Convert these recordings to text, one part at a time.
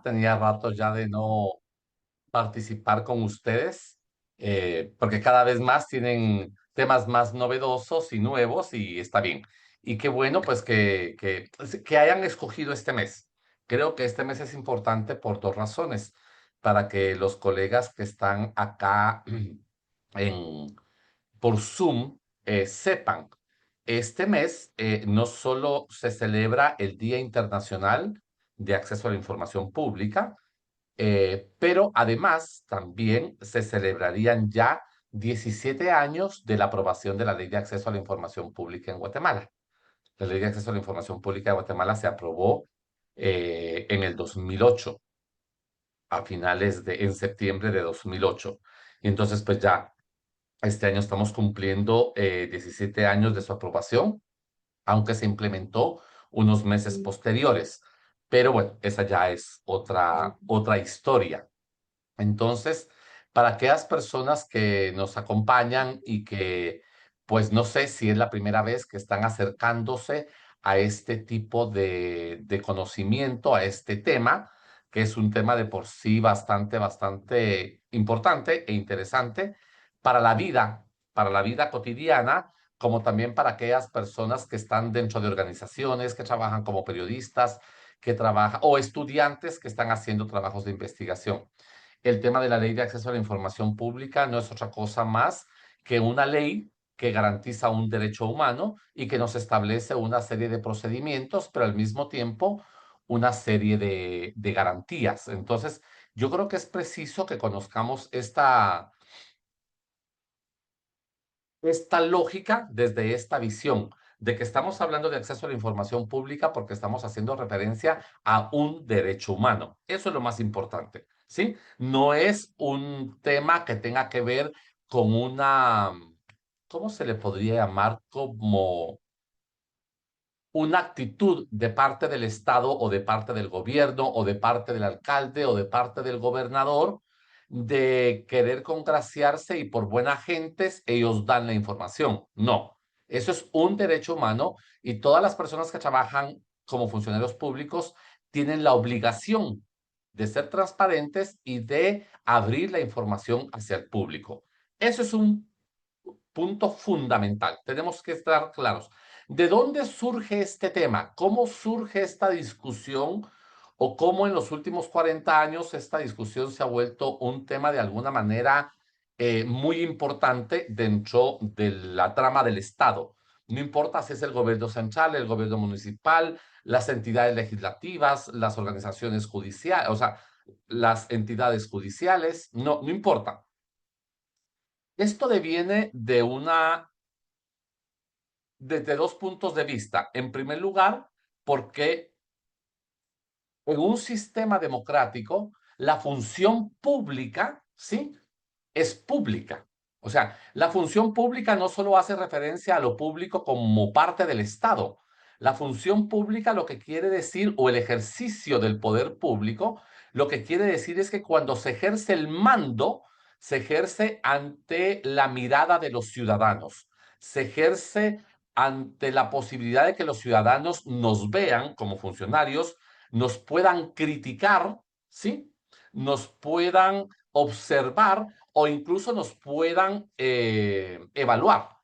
Tenía rato ya de no participar con ustedes, porque cada vez más tienen temas más novedosos y nuevos y está bien. Y qué bueno, pues, que hayan escogido este mes. Creo que este mes es importante por dos razones, para que los colegas que están acá en, por Zoom sepan. Este mes no solo se celebra el Día Internacional de Acceso a la Información Pública, pero además también se celebrarían ya 17 años de la aprobación de la Ley de Acceso a la Información Pública en Guatemala. La Ley de Acceso a la Información Pública de Guatemala se aprobó en el 2008, en septiembre de 2008. Y entonces, pues ya este año estamos cumpliendo 17 años de su aprobación, aunque se implementó unos meses posteriores. Pero bueno, esa ya es otra historia. Entonces, para aquellas personas que nos acompañan y que, pues no sé si es la primera vez que están acercándose a este tipo de conocimiento, a este tema, que es un tema de por sí bastante importante e interesante para la vida cotidiana, como también para aquellas personas que están dentro de organizaciones, que trabajan como periodistas, que trabajan, o estudiantes que están haciendo trabajos de investigación. El tema de la ley de acceso a la información pública no es otra cosa más que una ley que garantiza un derecho humano y que nos establece una serie de procedimientos, pero al mismo tiempo una serie de garantías. Entonces, yo creo que es preciso que conozcamos esta lógica desde esta visión de que estamos hablando de acceso a la información pública porque estamos haciendo referencia a un derecho humano. Eso es lo más importante, ¿sí? No es un tema que tenga que ver con ¿cómo se le podría llamar? Como una actitud de parte del Estado o de parte del gobierno o de parte del alcalde o de parte del gobernador de querer congraciarse y por buenas gentes ellos dan la información. No, eso es un derecho humano y todas las personas que trabajan como funcionarios públicos tienen la obligación de ser transparentes y de abrir la información hacia el público. Eso es un punto fundamental. Tenemos que estar claros. ¿De dónde surge este tema? ¿Cómo surge esta discusión? ¿O cómo en los últimos 40 años esta discusión se ha vuelto un tema de alguna manera muy importante dentro de la trama del Estado? No importa si es el gobierno central, el gobierno municipal, las entidades legislativas, las organizaciones judiciales, o sea, las entidades judiciales, no importa. Esto deviene desde dos puntos de vista. En primer lugar, porque en un sistema democrático, la función pública, ¿sí? Es pública. O sea, la función pública no solo hace referencia a lo público como parte del Estado. La función pública lo que quiere decir, o el ejercicio del poder público, lo que quiere decir es que cuando se ejerce el mando, se ejerce ante la mirada de los ciudadanos, se ejerce ante la posibilidad de que los ciudadanos nos vean como funcionarios, nos puedan criticar, ¿sí? Nos puedan observar o incluso nos puedan evaluar,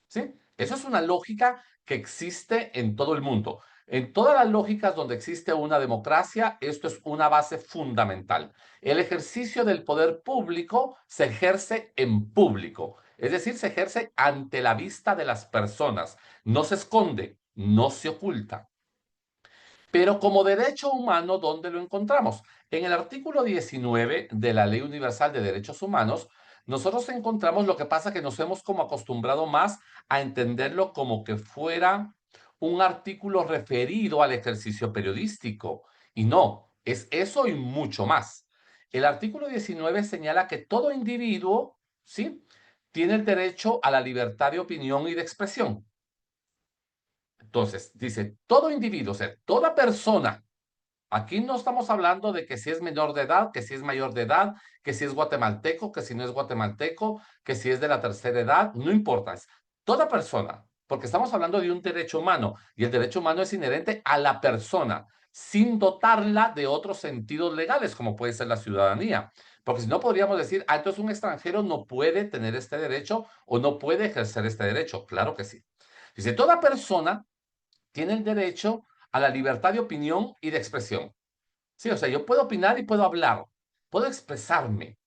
¿sí? Eso es una lógica que existe en todo el mundo. En todas las lógicas donde existe una democracia, esto es una base fundamental. El ejercicio del poder público se ejerce en público, es decir, se ejerce ante la vista de las personas, no se esconde, no se oculta. Pero como derecho humano, ¿dónde lo encontramos? En el artículo 19 de la Ley Universal de Derechos Humanos, nosotros encontramos lo que pasa que nos hemos como acostumbrado más a entenderlo como que fuera un artículo referido al ejercicio periodístico. Y no, es eso y mucho más. El artículo 19 señala que todo individuo, ¿sí?, tiene el derecho a la libertad de opinión y de expresión. Entonces, dice, todo individuo, o sea, toda persona. Aquí no estamos hablando de que si es menor de edad, que si es mayor de edad, que si es guatemalteco, que si no es guatemalteco, que si es de la tercera edad, no importa, es toda persona, porque estamos hablando de un derecho humano y el derecho humano es inherente a la persona. sin dotarla de otros sentidos legales, como puede ser la ciudadanía. Porque si no podríamos decir, ah, entonces un extranjero no puede tener este derecho o no puede ejercer este derecho. Claro que sí. Dice, toda persona tiene el derecho a la libertad de opinión y de expresión. Sí, o sea, yo puedo opinar y puedo hablar, puedo expresarme.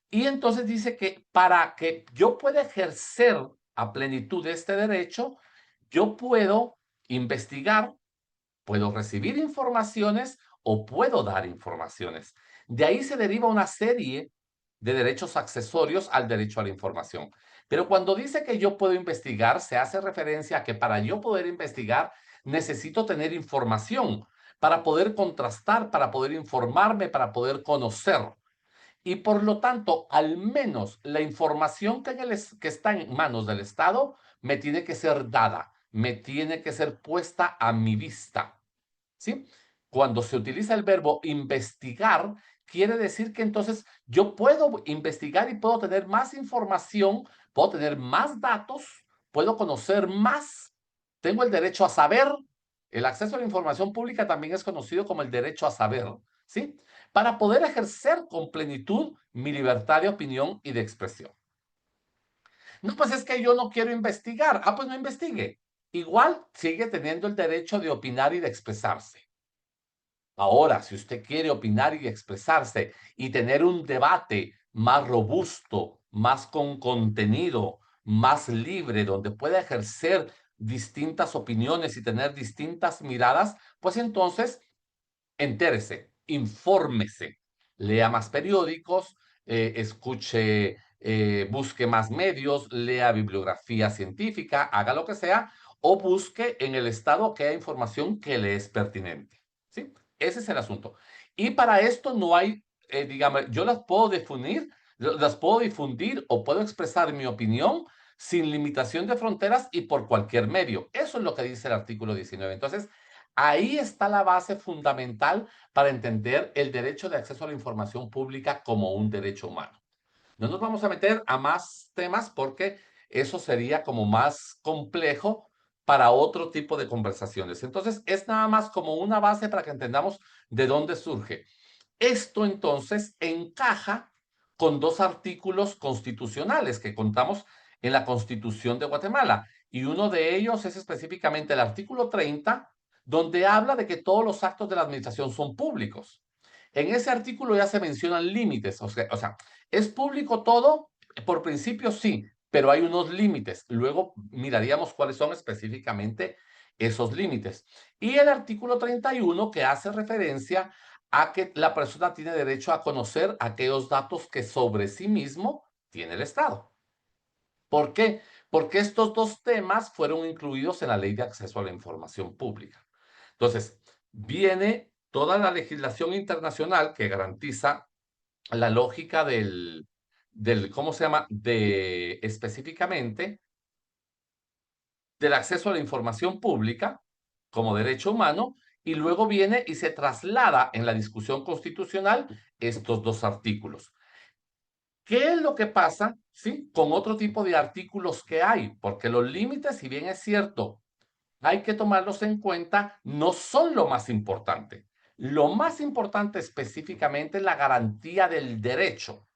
Y entonces dice que para que yo pueda ejercer a plenitud este derecho, yo puedo investigar, puedo recibir informaciones o puedo dar informaciones. De ahí se deriva una serie de derechos accesorios al derecho a la información. Pero cuando dice que yo puedo investigar, se hace referencia a que para yo poder investigar necesito tener información para poder contrastar, para poder informarme, para poder conocer. Y por lo tanto, al menos la información que está en manos del Estado me tiene que ser dada, me tiene que ser puesta a mi vista. ¿Sí? Cuando se utiliza el verbo investigar, quiere decir que entonces yo puedo investigar y puedo tener más información, puedo tener más datos, puedo conocer más, tengo el derecho a saber. El acceso a la información pública también es conocido como el derecho a saber, ¿sí? Para poder ejercer con plenitud mi libertad de opinión y de expresión. No, pues es que yo no quiero investigar. Ah, pues no investigue. Igual sigue teniendo el derecho de opinar y de expresarse. Ahora, si usted quiere opinar y expresarse y tener un debate más robusto, más con contenido, más libre, donde pueda ejercer distintas opiniones y tener distintas miradas, pues entonces entérese, infórmese, lea más periódicos, escuche, busque más medios, lea bibliografía científica, haga lo que sea, o busque en el estado que haya información que le es pertinente. ¿Sí? Ese es el asunto. Y para esto no hay, digamos, yo las puedo difundir o puedo expresar mi opinión sin limitación de fronteras y por cualquier medio. Eso es lo que dice el artículo 19. Entonces, ahí está la base fundamental para entender el derecho de acceso a la información pública como un derecho humano. No nos vamos a meter a más temas porque eso sería como más complejo para otro tipo de conversaciones. Entonces, es nada más como una base para que entendamos de dónde surge. Esto entonces encaja con dos artículos constitucionales que contamos en la Constitución de Guatemala. Y uno de ellos es específicamente el artículo 30, donde habla de que todos los actos de la administración son públicos. En ese artículo ya se mencionan límites, o sea, ¿es público todo? Por principio sí, pero hay unos límites. Luego miraríamos cuáles son específicamente esos límites. Y el artículo 31 que hace referencia a que la persona tiene derecho a conocer aquellos datos que sobre sí mismo tiene el Estado. ¿Por qué? Porque estos dos temas fueron incluidos en la Ley de Acceso a la Información Pública. Entonces, viene toda la legislación internacional que garantiza la lógica ¿cómo se llama? De específicamente del acceso a la información pública como derecho humano, y luego viene y se traslada en la discusión constitucional estos dos artículos. ¿Qué es lo que pasa, sí, con otro tipo de artículos que hay? Porque los límites, si bien es cierto, hay que tomarlos en cuenta, no son lo más importante. Lo más importante específicamente es la garantía del derecho.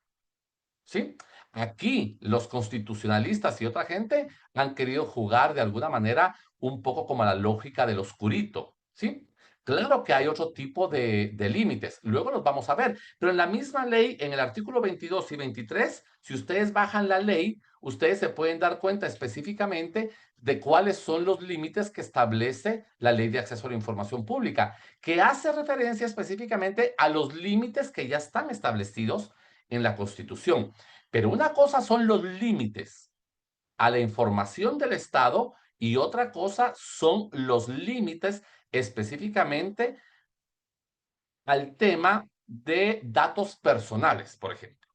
¿Sí? Aquí los constitucionalistas y otra gente han querido jugar de alguna manera un poco como a la lógica del oscurito, ¿sí? Claro que hay otro tipo de límites, luego los vamos a ver, pero en la misma ley, en el artículo 22 y 23, si ustedes bajan la ley, ustedes se pueden dar cuenta específicamente de cuáles son los límites que establece la Ley de Acceso a la Información Pública, que hace referencia específicamente a los límites que ya están establecidos en la Constitución. Pero una cosa son los límites a la información del Estado y otra cosa son los límites específicamente al tema de datos personales, por ejemplo.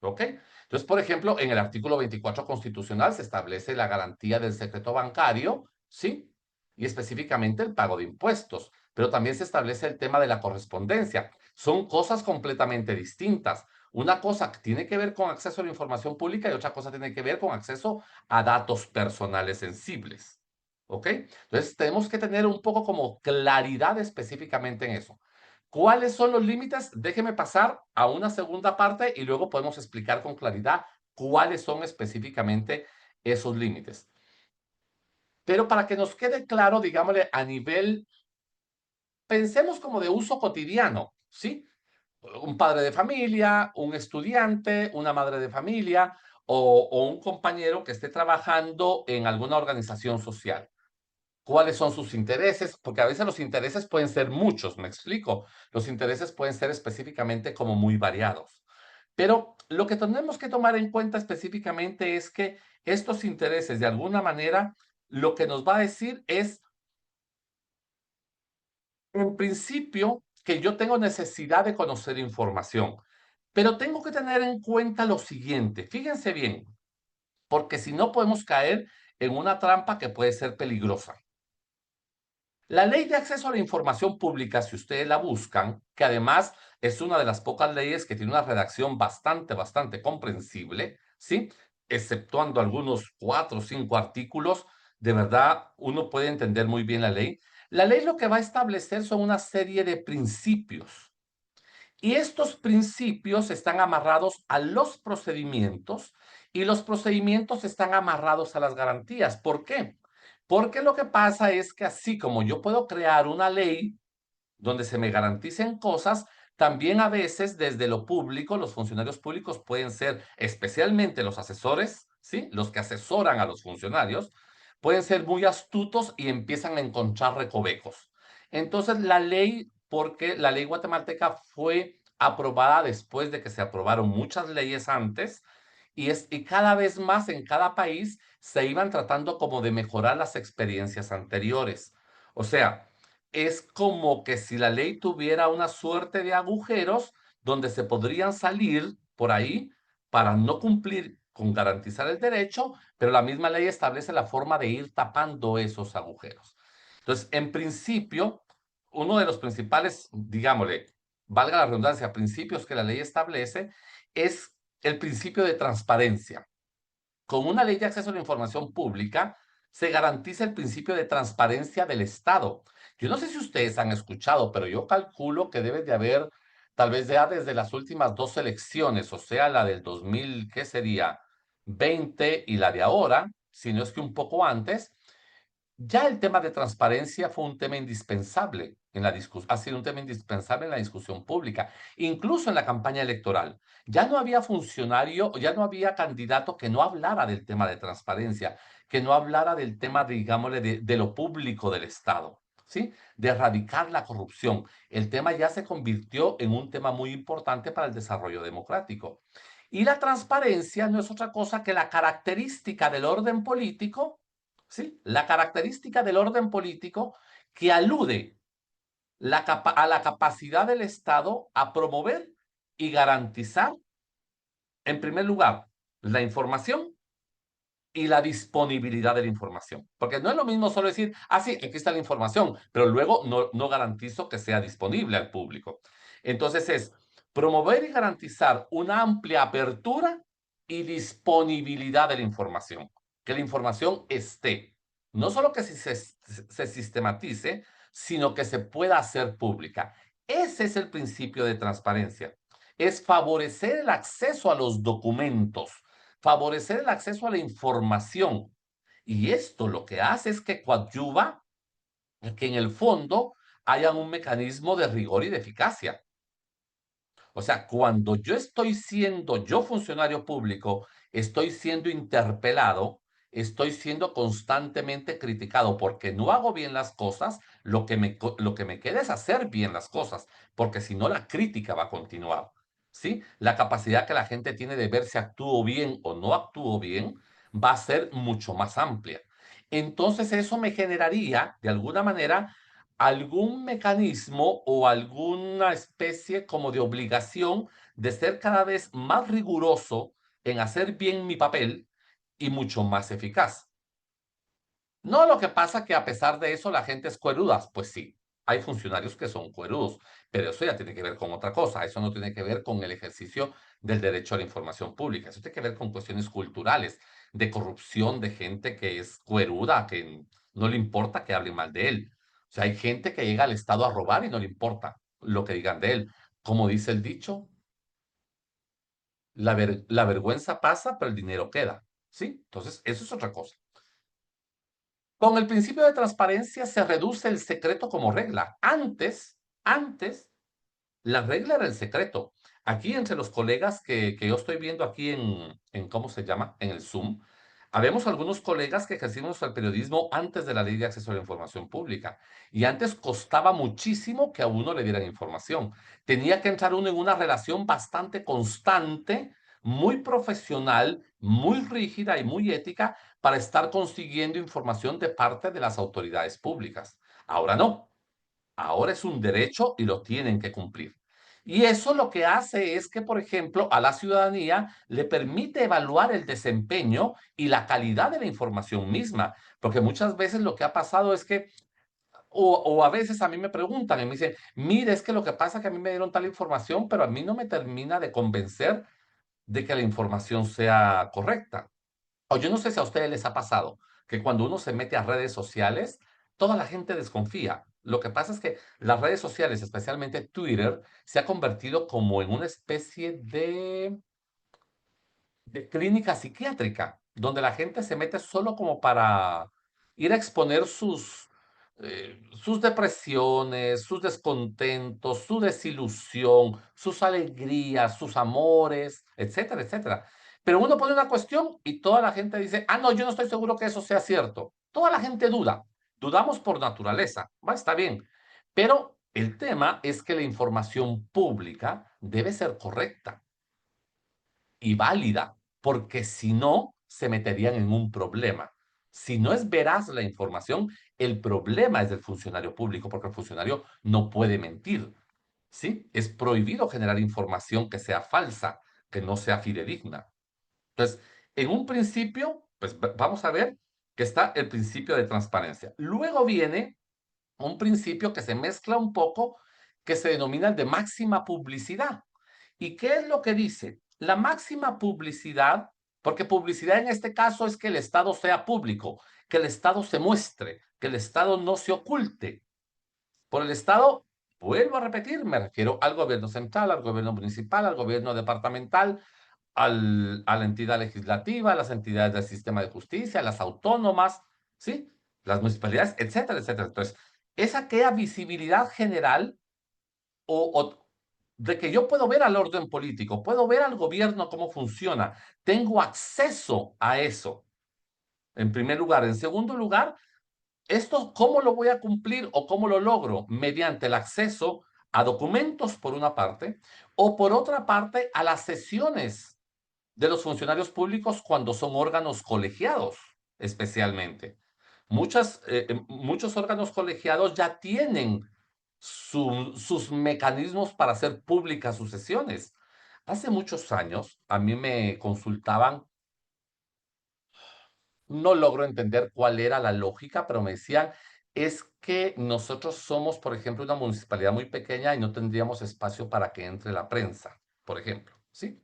¿Ok? Entonces, por ejemplo, en el artículo 24 constitucional se establece la garantía del secreto bancario, ¿sí? Y específicamente el pago de impuestos, pero también se establece el tema de la correspondencia. Son cosas completamente distintas. Una cosa tiene que ver con acceso a la información pública y otra cosa tiene que ver con acceso a datos personales sensibles. ¿ok? Entonces tenemos que tener un poco como claridad específicamente en eso. ¿Cuáles son los límites? Déjeme pasar a una segunda parte y luego podemos explicar con claridad cuáles son específicamente esos límites. Pero para que nos quede claro, digámosle, a nivel, pensemos como de uso cotidiano, ¿sí? Un padre de familia, un estudiante, una madre de familia o un compañero que esté trabajando en alguna organización social. ¿Cuáles son sus intereses? Porque a veces los intereses pueden ser muchos, me explico. Los intereses pueden ser específicamente como muy variados. Pero lo que tenemos que tomar en cuenta específicamente es que estos intereses, de alguna manera, lo que nos va a decir es, en principio, que yo tengo necesidad de conocer información, pero tengo que tener en cuenta lo siguiente. Fíjense bien, porque si no podemos caer en una trampa que puede ser peligrosa. La ley de acceso a la información pública, si ustedes la buscan, que además es una de las pocas leyes que tiene una redacción bastante comprensible, ¿sí? Exceptuando algunos 4 o 5 artículos, de verdad uno puede entender muy bien la ley. La ley lo que va a establecer son una serie de principios, y estos principios están amarrados a los procedimientos y los procedimientos están amarrados a las garantías. ¿Por qué? Porque lo que pasa es que así como yo puedo crear una ley donde se me garanticen cosas, también a veces desde lo público, los funcionarios públicos pueden ser, especialmente los asesores, ¿sí? Los que asesoran a los funcionarios, pueden ser muy astutos y empiezan a encontrar recovecos. Entonces, la ley, porque la ley guatemalteca fue aprobada después de que se aprobaron muchas leyes antes, y cada vez más en cada país se iban tratando como de mejorar las experiencias anteriores. O sea, es como que si la ley tuviera una suerte de agujeros donde se podrían salir por ahí para no cumplir con garantizar el derecho, pero la misma ley establece la forma de ir tapando esos agujeros. Entonces, en principio, uno de los principales, digámosle, valga la redundancia, principios que la ley establece es el principio de transparencia. Con una ley de acceso a la información pública se garantiza el principio de transparencia del Estado. Yo no sé si ustedes han escuchado, pero yo calculo que debe de haber, tal vez ya desde las últimas 2 elecciones, o sea, la del 2000, ¿qué sería? 20 y la de ahora, si no es que un poco antes, ya el tema de transparencia fue un tema indispensable en la discusión, ha sido un tema indispensable en la discusión pública, incluso en la campaña electoral. Ya no había funcionario, ya no había candidato que no hablara del tema de transparencia, que no hablara del tema, digámosle, de lo público del Estado, ¿sí? De erradicar la corrupción. El tema ya se convirtió en un tema muy importante para el desarrollo democrático. Y la transparencia no es otra cosa que la característica del orden político, ¿sí? La característica del orden político que alude a la capacidad del Estado a promover y garantizar, en primer lugar, la información y la disponibilidad de la información. Porque no es lo mismo solo decir, ah, sí, aquí está la información, pero luego no garantizo que sea disponible al público. Entonces es promover y garantizar una amplia apertura y disponibilidad de la información. Que la información esté. No solo que se sistematice, sino que se pueda hacer pública. Ese es el principio de transparencia. Es favorecer el acceso a los documentos, favorecer el acceso a la información. Y esto lo que hace es que coadyuva a que en el fondo haya un mecanismo de rigor y de eficacia. O sea, cuando yo estoy siendo, yo funcionario público, estoy siendo interpelado, estoy siendo constantemente criticado porque no hago bien las cosas, lo que me queda es hacer bien las cosas, porque si no la crítica va a continuar, ¿sí? La capacidad que la gente tiene de ver si actúo bien o no actúo bien va a ser mucho más amplia. Entonces eso me generaría, de alguna manera, algún mecanismo o alguna especie como de obligación de ser cada vez más riguroso en hacer bien mi papel y mucho más eficaz. No, lo que pasa que a pesar de eso la gente es cueruda. Pues sí, hay funcionarios que son cuerudos, pero eso ya tiene que ver con otra cosa. Eso no tiene que ver con el ejercicio del derecho a la información pública. Eso tiene que ver con cuestiones culturales, de corrupción, de gente que es cueruda, que no le importa que hablen mal de él. O sea, hay gente que llega al Estado a robar y no le importa lo que digan de él. Como dice el dicho, la vergüenza pasa, pero el dinero queda, ¿sí? Entonces, eso es otra cosa. Con el principio de transparencia se reduce el secreto como regla. Antes, la regla era el secreto. Aquí entre los colegas que yo estoy viendo aquí ¿cómo se llama? En el Zoom, habemos algunos colegas que ejercimos el periodismo antes de la Ley de Acceso a la Información Pública. Y antes costaba muchísimo que a uno le dieran información. Tenía que entrar uno en una relación bastante constante, muy profesional, muy rígida y muy ética para estar consiguiendo información de parte de las autoridades públicas. Ahora no. Ahora es un derecho y lo tienen que cumplir. Y eso lo que hace es que, por ejemplo, a la ciudadanía le permite evaluar el desempeño y la calidad de la información misma, porque muchas veces lo que ha pasado es que, o a veces a mí me preguntan y me dicen, mire, es que lo que pasa es que a mí me dieron tal información, pero a mí no me termina de convencer de que la información sea correcta. O yo no sé si a ustedes les ha pasado que cuando uno se mete a redes sociales, toda la gente desconfía. Lo que pasa es que las redes sociales, especialmente Twitter, se ha convertido como en una especie de clínica psiquiátrica, donde la gente se mete solo como para ir a exponer sus depresiones, sus descontentos, su desilusión, sus alegrías, sus amores, etcétera, etcétera. Pero uno pone una cuestión y toda la gente dice, ah, no, yo no estoy seguro que eso sea cierto. Toda la gente duda. Dudamos por naturaleza. Va, está bien. Pero el tema es que la información pública debe ser correcta y válida, porque si no, se meterían en un problema. Si no es veraz la información, el problema es del funcionario público, porque el funcionario no puede mentir, ¿sí? Es prohibido generar información que sea falsa, que no sea fidedigna. Entonces, en un principio, pues vamos a ver que está el principio de transparencia. Luego viene un principio que se mezcla un poco, que se denomina el de máxima publicidad. ¿Y qué es lo que dice? La máxima publicidad, porque publicidad en este caso es que el Estado sea público, que el Estado se muestre, que el Estado no se oculte. Por el Estado, vuelvo a repetir, me refiero al gobierno central, al gobierno municipal, al gobierno departamental, a la entidad legislativa, a las entidades del sistema de justicia, a las autónomas, ¿sí? Las municipalidades, etcétera, etcétera. Entonces, es aquella visibilidad general o de que yo puedo ver al orden político, puedo ver al gobierno cómo funciona, tengo acceso a eso, en primer lugar. En segundo lugar, esto, ¿cómo lo voy a cumplir o cómo lo logro? Mediante el acceso a documentos, por una parte, o por otra parte, a las sesiones de los funcionarios públicos cuando son órganos colegiados, especialmente. Muchos órganos colegiados ya tienen sus mecanismos para hacer públicas sus sesiones. Hace muchos años a mí me consultaban, no logro entender cuál era la lógica, pero me decían, es que nosotros somos, por ejemplo, una municipalidad muy pequeña y no tendríamos espacio para que entre la prensa, por ejemplo, ¿sí?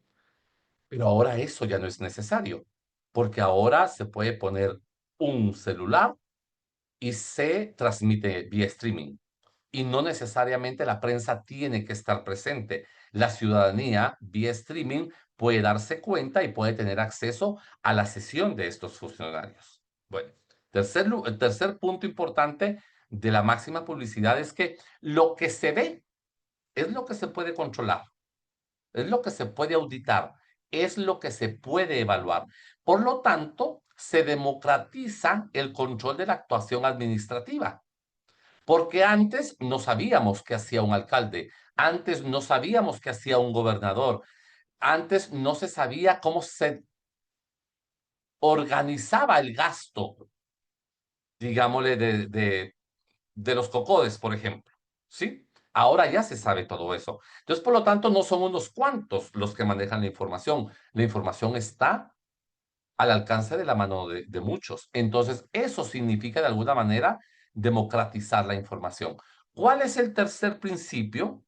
Pero ahora eso ya no es necesario, porque ahora se puede poner un celular y se transmite vía streaming. Y no necesariamente la prensa tiene que estar presente. La ciudadanía, vía streaming, puede darse cuenta y puede tener acceso a la sesión de estos funcionarios. Bueno, el tercer punto importante de la máxima publicidad es que lo que se ve es lo que se puede controlar. Es lo que se puede auditar, es lo que se puede evaluar. Por lo tanto, se democratiza el control de la actuación administrativa, porque antes no sabíamos qué hacía un alcalde, antes no sabíamos qué hacía un gobernador, antes no se sabía cómo se organizaba el gasto, digámosle, de los cocodes, por ejemplo, ¿sí? Ahora ya se sabe todo eso. Entonces, por lo tanto, no son unos cuantos los que manejan la información. La información está al alcance de la mano de muchos. Entonces, eso significa de alguna manera democratizar la información. ¿Cuál es el tercer principio?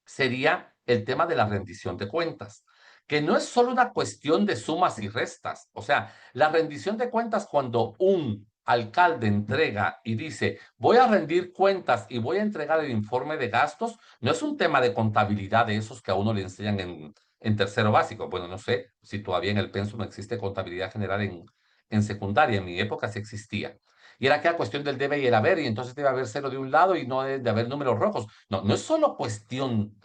Sería el tema de la rendición de cuentas, que no es solo una cuestión de sumas y restas. O sea, la rendición de cuentas cuando un alcalde entrega y dice, voy a rendir cuentas y voy a entregar el informe de gastos, no es un tema de contabilidad de esos que a uno le enseñan en tercero básico. Bueno, no sé si todavía en el pensum existe contabilidad general en secundaria, en mi época sí existía. Y era que era cuestión del debe y el haber, y entonces debe haber cero de un lado y no debe de haber números rojos. No, no es solo cuestión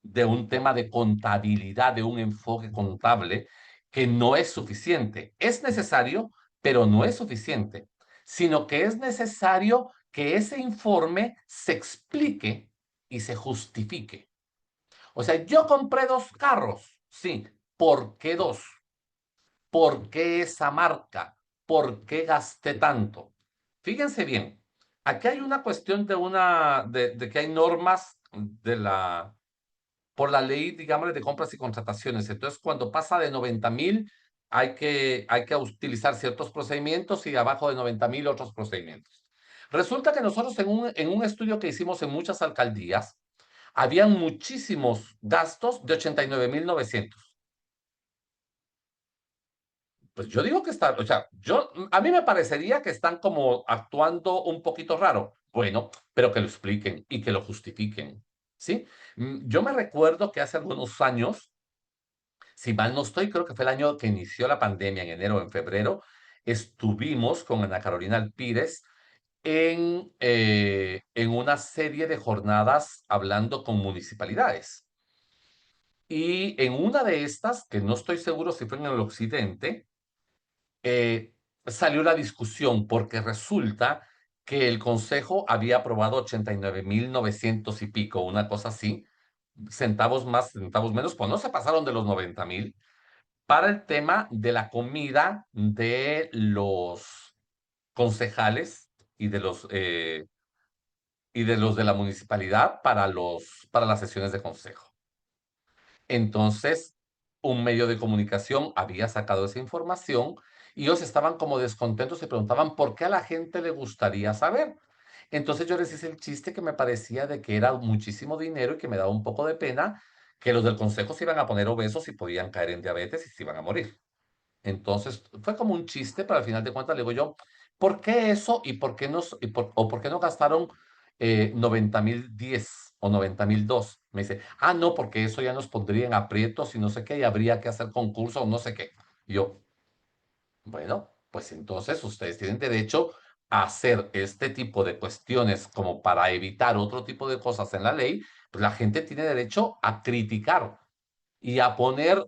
de un tema de contabilidad, de un enfoque contable, que no es suficiente. Es necesario, pero no es suficiente, sino que es necesario que ese informe se explique y se justifique. O sea, yo compré 2 carros, sí. ¿Por qué 2? ¿Por qué esa marca? ¿Por qué gasté tanto? Fíjense bien, aquí hay una cuestión de que hay normas de la por la ley, digamos, de compras y contrataciones. Entonces, cuando pasa de 90,000, hay que utilizar ciertos procedimientos y abajo de 90,000 otros procedimientos. Resulta que nosotros en un estudio que hicimos en muchas alcaldías, habían muchísimos gastos de 89,900. Pues yo digo que está, o sea, a mí me parecería que están como actuando un poquito raro. Bueno, pero que lo expliquen y que lo justifiquen, ¿sí? Yo me recuerdo que hace algunos años, si mal no estoy, creo que fue el año que inició la pandemia, en enero o en febrero, estuvimos con Ana Carolina Alpírez en una serie de jornadas hablando con municipalidades. Y en una de estas, que no estoy seguro si fue en el occidente, eh, salió la discusión porque resulta que el consejo había aprobado 89,900 y pico, una cosa así, centavos más, centavos menos, pues no se pasaron de los 90,000 para el tema de la comida de los concejales y de los de la municipalidad para las sesiones de consejo. Entonces, un medio de comunicación había sacado esa información y ellos estaban como descontentos, se preguntaban por qué a la gente le gustaría saber. Entonces yo les hice el chiste que me parecía de que era muchísimo dinero y que me daba un poco de pena que los del consejo se iban a poner obesos y podían caer en diabetes y se iban a morir. Entonces, fue como un chiste, pero al final de cuentas le digo yo, ¿por qué eso y por qué por qué no gastaron 90,010 o 90,002? Me dice, no, porque eso ya nos pondría en aprietos y no sé qué, y habría que hacer concurso o no sé qué. Y yo, bueno, pues entonces ustedes tienen derecho a hacer este tipo de cuestiones como para evitar otro tipo de cosas en la ley, pues la gente tiene derecho a criticar y a poner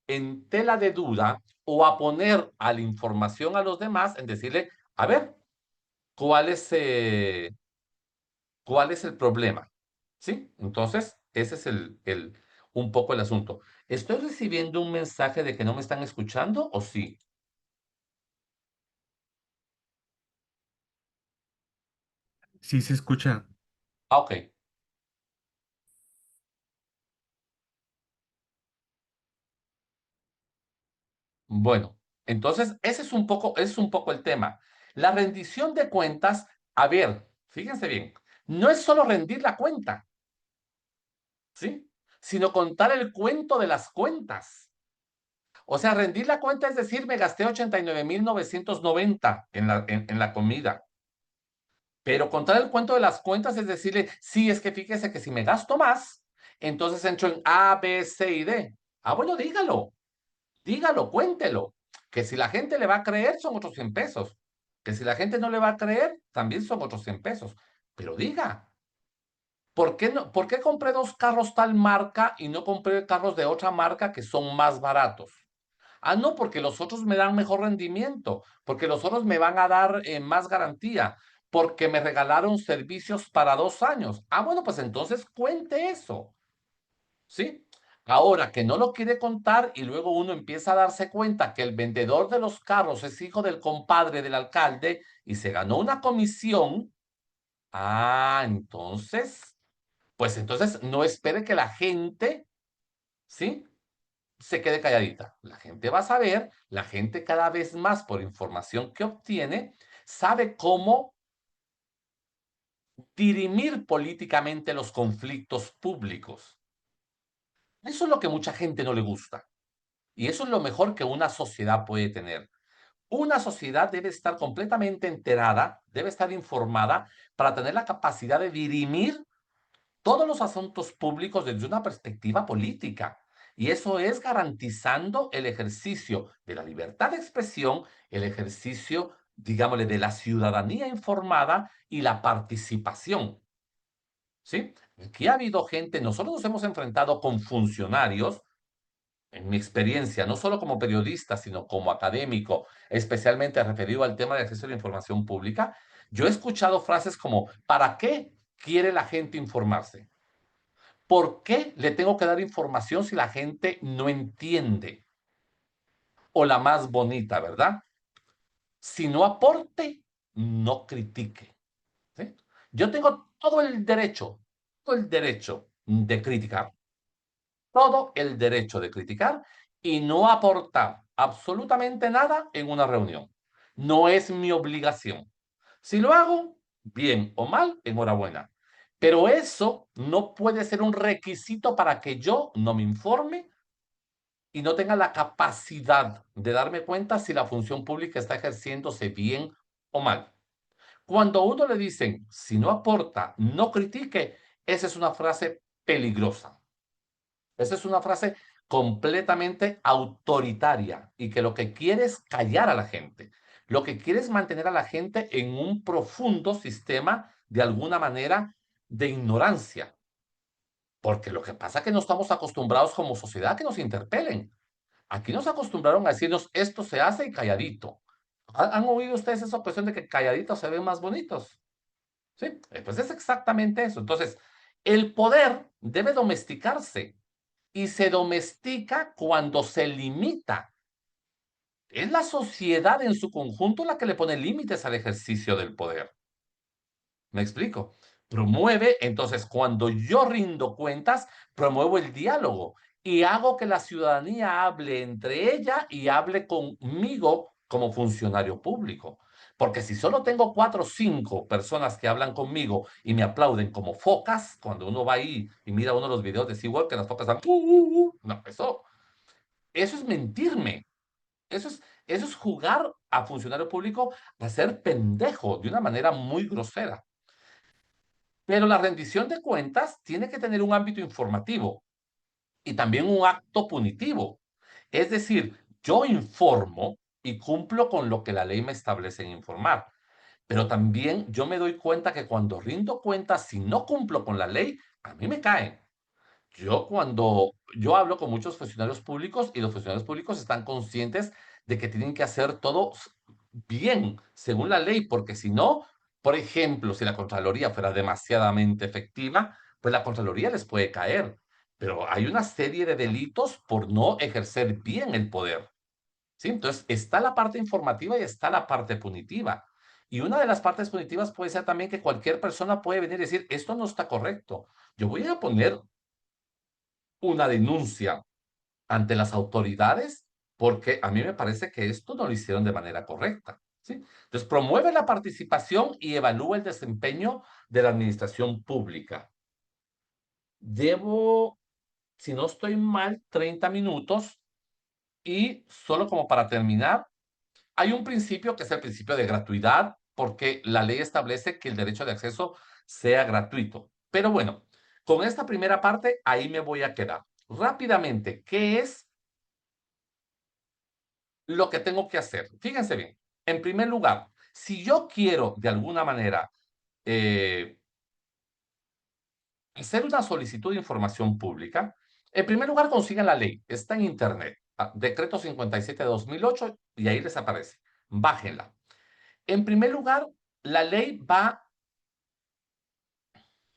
en tela de duda o a poner a la información a los demás en decirle, a ver, ¿cuál es, eh, cuál es el problema? ¿Sí? Entonces, ese es un poco el asunto. ¿Estoy recibiendo un mensaje de que no me están escuchando o sí? Sí se escucha. Ok. Bueno, entonces ese es un poco el tema. La rendición de cuentas, a ver, fíjense bien, no es solo rendir la cuenta, ¿sí? Sino contar el cuento de las cuentas. O sea, rendir la cuenta es decir, me gasté 89,990 en la comida. Pero contar el cuento de las cuentas es decirle, sí, es que fíjese que si me gasto más, entonces entro en A, B, C y D. Bueno, dígalo, cuéntelo. Que si la gente le va a creer, son otros 100 pesos. Que si la gente no le va a creer, también son otros 100 pesos. Pero diga, ¿por qué compré 2 carros tal marca y no compré carros de otra marca que son más baratos? No, porque los otros me dan mejor rendimiento, porque los otros me van a dar más garantía, porque me regalaron servicios para 2 años. Bueno, pues entonces cuente eso, ¿sí? Ahora que no lo quiere contar y luego uno empieza a darse cuenta que el vendedor de los carros es hijo del compadre del alcalde y se ganó una comisión, entonces, pues entonces no espere que la gente, ¿sí? Se quede calladita. La gente va a saber, la gente cada vez más por información que obtiene, sabe cómo dirimir políticamente los conflictos públicos. Eso es lo que mucha gente no le gusta. Y eso es lo mejor que una sociedad puede tener. Una sociedad debe estar completamente enterada, debe estar informada para tener la capacidad de dirimir todos los asuntos públicos desde una perspectiva política. Y eso es garantizando el ejercicio de la libertad de expresión, el ejercicio, digámosle, de la ciudadanía informada y la participación. ¿Sí? Aquí ha habido gente, nosotros nos hemos enfrentado con funcionarios, en mi experiencia, no solo como periodista, sino como académico, especialmente referido al tema de acceso a la información pública, yo he escuchado frases como, ¿para qué quiere la gente informarse? ¿Por qué le tengo que dar información si la gente no entiende? O la más bonita, ¿verdad? Si no aporte, no critique. ¿Sí? Yo tengo todo el derecho de criticar, todo el derecho de criticar y no aportar absolutamente nada en una reunión. No es mi obligación. Si lo hago, bien o mal, enhorabuena. Pero eso no puede ser un requisito para que yo no me informe y no tenga la capacidad de darme cuenta si la función pública está ejerciéndose bien o mal. Cuando a uno le dicen, si no aporta, no critique, esa es una frase peligrosa. Esa es una frase completamente autoritaria y que lo que quiere es callar a la gente. Lo que quiere es mantener a la gente en un profundo sistema, de alguna manera, de ignorancia. Porque lo que pasa es que no estamos acostumbrados como sociedad a que nos interpelen. Aquí nos acostumbraron a decirnos esto se hace y calladito. ¿Han oído ustedes esa cuestión de que calladitos se ven más bonitos? Sí, pues es exactamente eso. Entonces, el poder debe domesticarse y se domestica cuando se limita. Es la sociedad en su conjunto la que le pone límites al ejercicio del poder. ¿Me explico? Promueve, entonces, cuando yo rindo cuentas, promuevo el diálogo y hago que la ciudadanía hable entre ella y hable conmigo como funcionario público. Porque si solo tengo 4 o 5 personas que hablan conmigo y me aplauden como focas, cuando uno va ahí y mira uno de los videos de SeaWorld que las focas están, no, eso es mentirme. Eso es jugar a funcionario público a ser pendejo de una manera muy grosera. Pero la rendición de cuentas tiene que tener un ámbito informativo y también un acto punitivo. Es decir, yo informo y cumplo con lo que la ley me establece en informar, pero también yo me doy cuenta que cuando rindo cuentas, si no cumplo con la ley, a mí me caen. Yo hablo con muchos funcionarios públicos y los funcionarios públicos están conscientes de que tienen que hacer todo bien, según la ley, porque si no, por ejemplo, si la Contraloría fuera demasiadamente efectiva, pues la Contraloría les puede caer. Pero hay una serie de delitos por no ejercer bien el poder. ¿Sí? Entonces, está la parte informativa y está la parte punitiva. Y una de las partes punitivas puede ser también que cualquier persona puede venir y decir, esto no está correcto. Yo voy a poner una denuncia ante las autoridades porque a mí me parece que esto no lo hicieron de manera correcta. ¿Sí? Entonces, promueve la participación y evalúa el desempeño de la administración pública. Llevo, si no estoy mal, 30 minutos y solo como para terminar, hay un principio que es el principio de gratuidad porque la ley establece que el derecho de acceso sea gratuito. Pero bueno, con esta primera parte ahí me voy a quedar. Rápidamente, ¿qué es lo que tengo que hacer? Fíjense bien. En primer lugar, si yo quiero de alguna manera eh, hacer una solicitud de información pública, en primer lugar consigan la ley. Está en internet. Decreto 57 de 2008 y ahí les aparece. Bájenla. En primer lugar, la ley va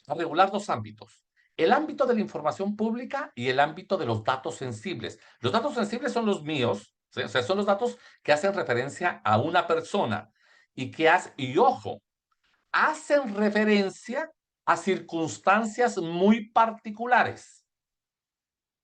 a regular dos ámbitos. El ámbito de la información pública y el ámbito de los datos sensibles. Los datos sensibles son los míos, ¿sí? O sea, son los datos que hacen referencia a una persona y ojo, hacen referencia a circunstancias muy particulares.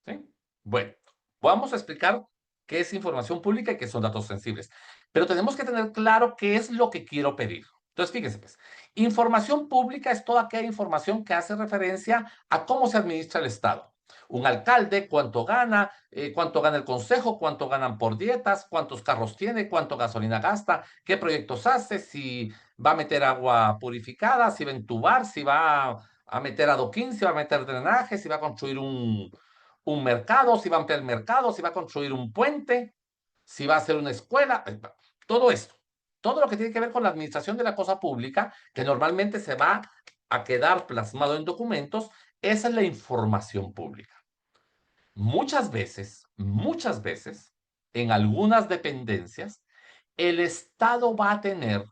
¿Sí? Bueno, vamos a explicar qué es información pública y qué son datos sensibles. Pero tenemos que tener claro qué es lo que quiero pedir. Entonces, fíjense, pues, información pública es toda aquella información que hace referencia a cómo se administra el Estado. Un alcalde, cuánto gana el consejo, cuánto ganan por dietas, cuántos carros tiene, cuánto gasolina gasta, qué proyectos hace, si va a meter agua purificada, si va a entubar, si va a meter adoquín, si va a meter drenaje, si va a construir un mercado, si va a ampliar el mercado, si va a construir un puente, si va a hacer una escuela, todo esto. Todo lo que tiene que ver con la administración de la cosa pública, que normalmente se va a quedar plasmado en documentos, esa es la información pública. Muchas veces, en algunas dependencias, el Estado va a tener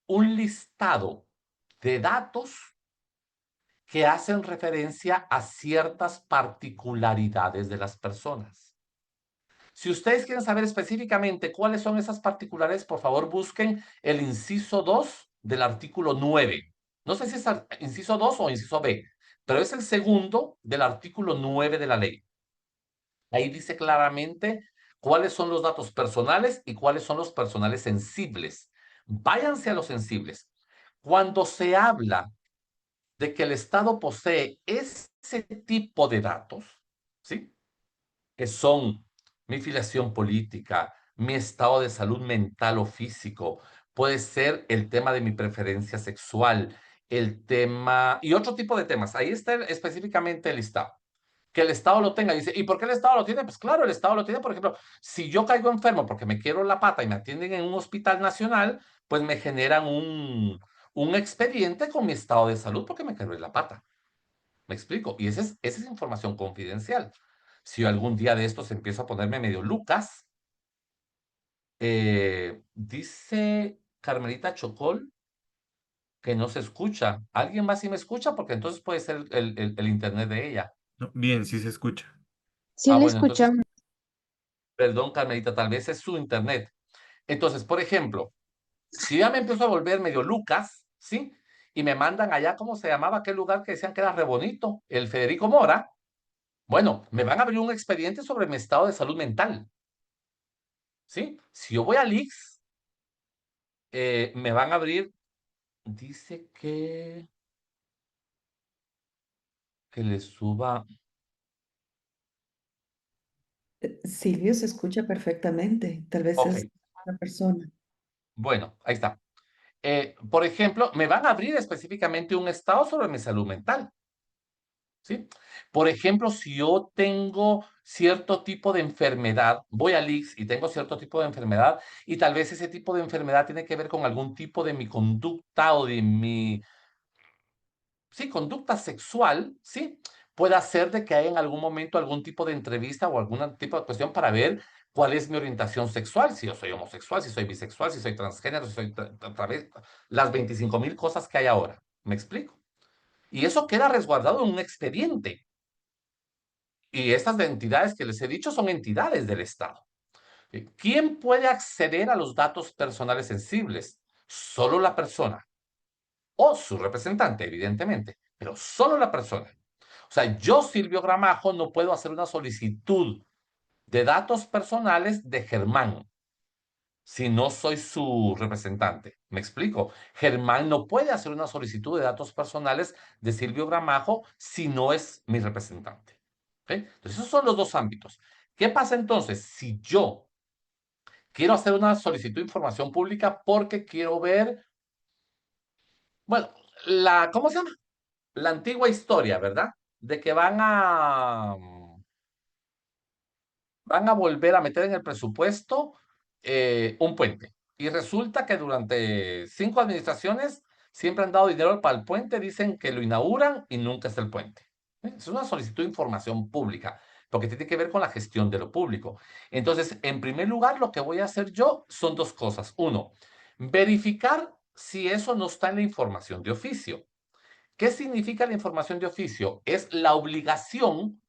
un listado de datos que hacen referencia a ciertas particularidades de las personas. Si ustedes quieren saber específicamente cuáles son esas particularidades, por favor busquen el inciso 2 del artículo 9. No sé si es inciso 2 o inciso B, pero es el segundo del artículo 9 de la ley. Ahí dice claramente cuáles son los datos personales y cuáles son los personales sensibles. Váyanse a los sensibles. Cuando se habla de que el Estado posee ese tipo de datos, ¿sí? Que son mi filiación política, mi estado de salud mental o físico, puede ser el tema de mi preferencia sexual, el tema y otro tipo de temas. Ahí está específicamente el listado. Que el Estado lo tenga. Dice, ¿y por qué el Estado lo tiene? Pues claro, el Estado lo tiene, por ejemplo, si yo caigo enfermo porque me quiero la pata y me atienden en un hospital nacional, pues me generan un expediente con mi estado de salud porque me quebré la pata. ¿Me explico? Y esa es información confidencial. Si yo algún día de estos empiezo a ponerme medio Lucas, dice Carmelita Chocol que no se escucha. ¿Alguien más sí me escucha? Porque entonces puede ser el internet de ella. No, bien, sí se escucha. Sí le Bueno, entonces, escuchamos. perdón, Carmelita, tal vez es su internet. Entonces, por ejemplo, si ya me empiezo a volver medio Lucas, ¿sí? Y me mandan allá, ¿cómo se llamaba aquel lugar que decían que era re bonito? El Federico Mora. Bueno, me van a abrir un expediente sobre mi estado de salud mental, ¿sí? Si yo voy al IX, me van a abrir, dice que le suba. Silvio se escucha perfectamente. Tal vez Ok, es una persona. bueno, ahí está. Por ejemplo, me van a abrir específicamente un estado sobre mi salud mental, ¿sí? Por ejemplo, si yo tengo cierto tipo de enfermedad, voy al IX y tengo cierto tipo de enfermedad y tal vez ese tipo de enfermedad tiene que ver con algún tipo de mi conducta o de mi, sí, conducta sexual, ¿sí? Puede ser de que haya en algún momento algún tipo de entrevista o algún tipo de cuestión para ver cuál es mi orientación sexual, si yo soy homosexual, si soy bisexual, si soy transgénero, si soy las 25,000 cosas que hay ahora. ¿Me explico? Y eso queda resguardado en un expediente. Y estas entidades que les he dicho son entidades del Estado. ¿Quién puede acceder a los datos personales sensibles? Solo la persona o su representante, evidentemente, pero solo la persona. O sea, yo, Silvio Gramajo, no puedo hacer una solicitud de datos personales de Germán si no soy su representante. ¿Me explico? Germán no puede hacer una solicitud de datos personales de Silvio Gramajo si no es mi representante. ¿Ok? Entonces, esos son los dos ámbitos. ¿Qué pasa entonces si yo quiero hacer una solicitud de información pública porque quiero ver, bueno, ¿cómo se llama? La antigua historia, ¿verdad? De que van a volver a meter en el presupuesto un puente. Y resulta que durante 5 administraciones siempre han dado dinero para el puente, dicen que lo inauguran y nunca está el puente. Es una solicitud de información pública, porque tiene que ver con la gestión de lo público. Entonces, en primer lugar, lo que voy a hacer yo son dos cosas. Uno, verificar si eso no está en la información de oficio. ¿Qué significa la información de oficio? Es la obligación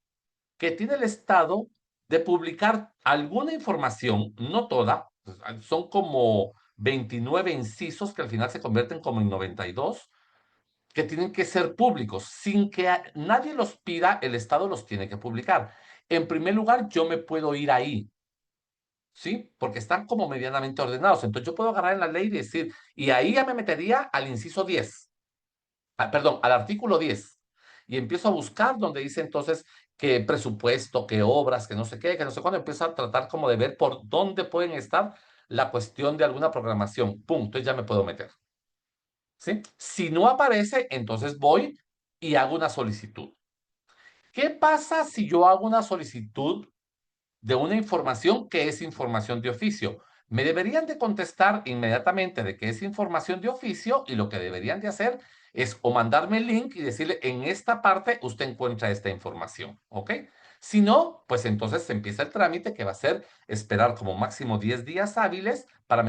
que tiene el Estado de publicar alguna información, no toda, pues, son como 29 incisos que al final se convierten como en 92, que tienen que ser públicos. Sin que nadie los pida, el Estado los tiene que publicar. En primer lugar, yo me puedo ir ahí, ¿sí? Porque están como medianamente ordenados. Entonces yo puedo agarrar en la ley y decir, y ahí ya me metería al inciso 10, perdón, al artículo 10. Y empiezo a buscar donde dice entonces que presupuesto, que obras, que no sé qué, que no sé cuándo, empiezo a tratar como de ver por dónde pueden estar la cuestión de alguna programación. Punto, y ya me puedo meter. ¿Sí? Si no aparece, entonces voy y hago una solicitud. ¿Qué pasa si yo hago una solicitud de una información que es información de oficio? Me deberían de contestar inmediatamente de que es información de oficio y lo que deberían de hacer es o mandarme el link y decirle en esta parte usted encuentra esta información, ¿ok? Si no, pues entonces se empieza el trámite que va a ser esperar como máximo 10 días hábiles para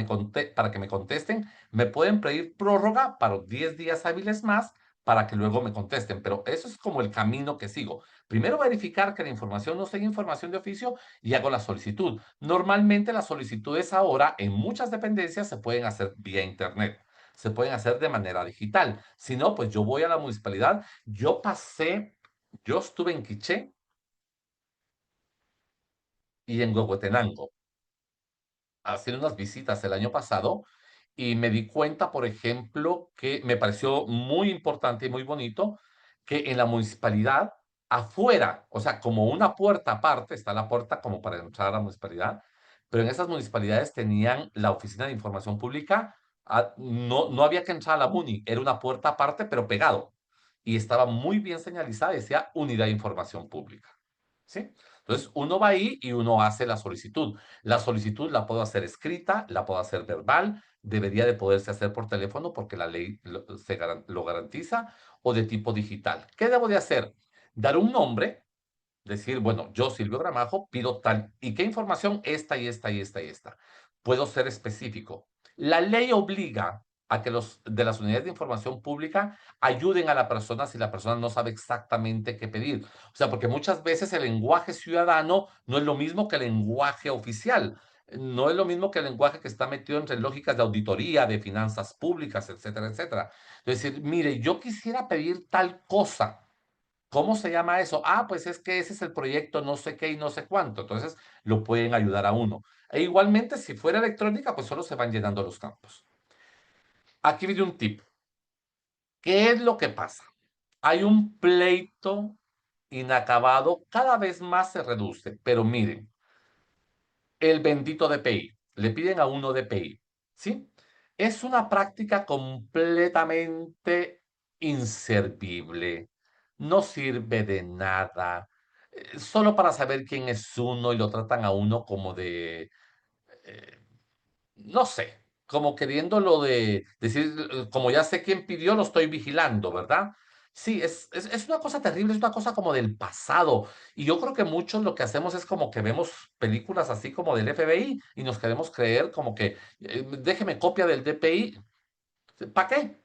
que me contesten. Me pueden pedir prórroga para 10 días hábiles más para que luego me contesten, pero eso es como el camino que sigo. Primero verificar que la información no sea información de oficio y hago la solicitud. Normalmente las solicitudes ahora en muchas dependencias se pueden hacer vía internet, se pueden hacer de manera digital. Si no, pues yo voy a la municipalidad. Yo estuve en Quiché y en Huehuetenango haciendo unas visitas el año pasado y me di cuenta, por ejemplo, que me pareció muy importante y muy bonito que en la municipalidad, afuera, o sea, como una puerta aparte, está la puerta como para entrar a la municipalidad, pero en esas municipalidades tenían la oficina de información pública, no había que entrar a la MUNI, era una puerta aparte, pero pegado. Y estaba muy bien señalizada, decía Unidad de Información Pública. ¿Sí? Entonces, uno va ahí y uno hace la solicitud. La solicitud la puedo hacer escrita, la puedo hacer verbal, debería de poderse hacer por teléfono porque la ley lo garantiza, o de tipo digital. ¿Qué debo de hacer? Dar un nombre, decir, bueno, yo, Silvio Gramajo, pido tal. ¿Y qué información? Esta y esta y esta y esta. Puedo ser específico. La ley obliga a que los de las unidades de información pública ayuden a la persona si la persona no sabe exactamente qué pedir. O sea, porque muchas veces el lenguaje ciudadano no es lo mismo que el lenguaje oficial. No es lo mismo que el lenguaje que está metido entre lógicas de auditoría, de finanzas públicas, etcétera, etcétera. Es decir, mire, yo quisiera pedir tal cosa. ¿Cómo se llama eso? Ah, pues es que ese es el proyecto no sé qué y no sé cuánto. Entonces, lo pueden ayudar a uno. E igualmente, si fuera electrónica, pues solo se van llenando los campos. Aquí viene un tip. ¿Qué es lo que pasa? Hay un pleito inacabado, cada vez más se reduce, pero miren, el bendito DPI, le piden a uno DPI, ¿sí? Es una práctica completamente inservible, no sirve de nada, solo para saber quién es uno y lo tratan a uno como de, eh, no sé, como queriéndolo de decir, como ya sé quién pidió, lo estoy vigilando, ¿verdad? Sí, es una cosa terrible, es una cosa como del pasado. Y yo creo que muchos lo que hacemos es como que vemos películas así como del FBI y nos queremos creer como que déjeme copia del DPI. ¿Para qué?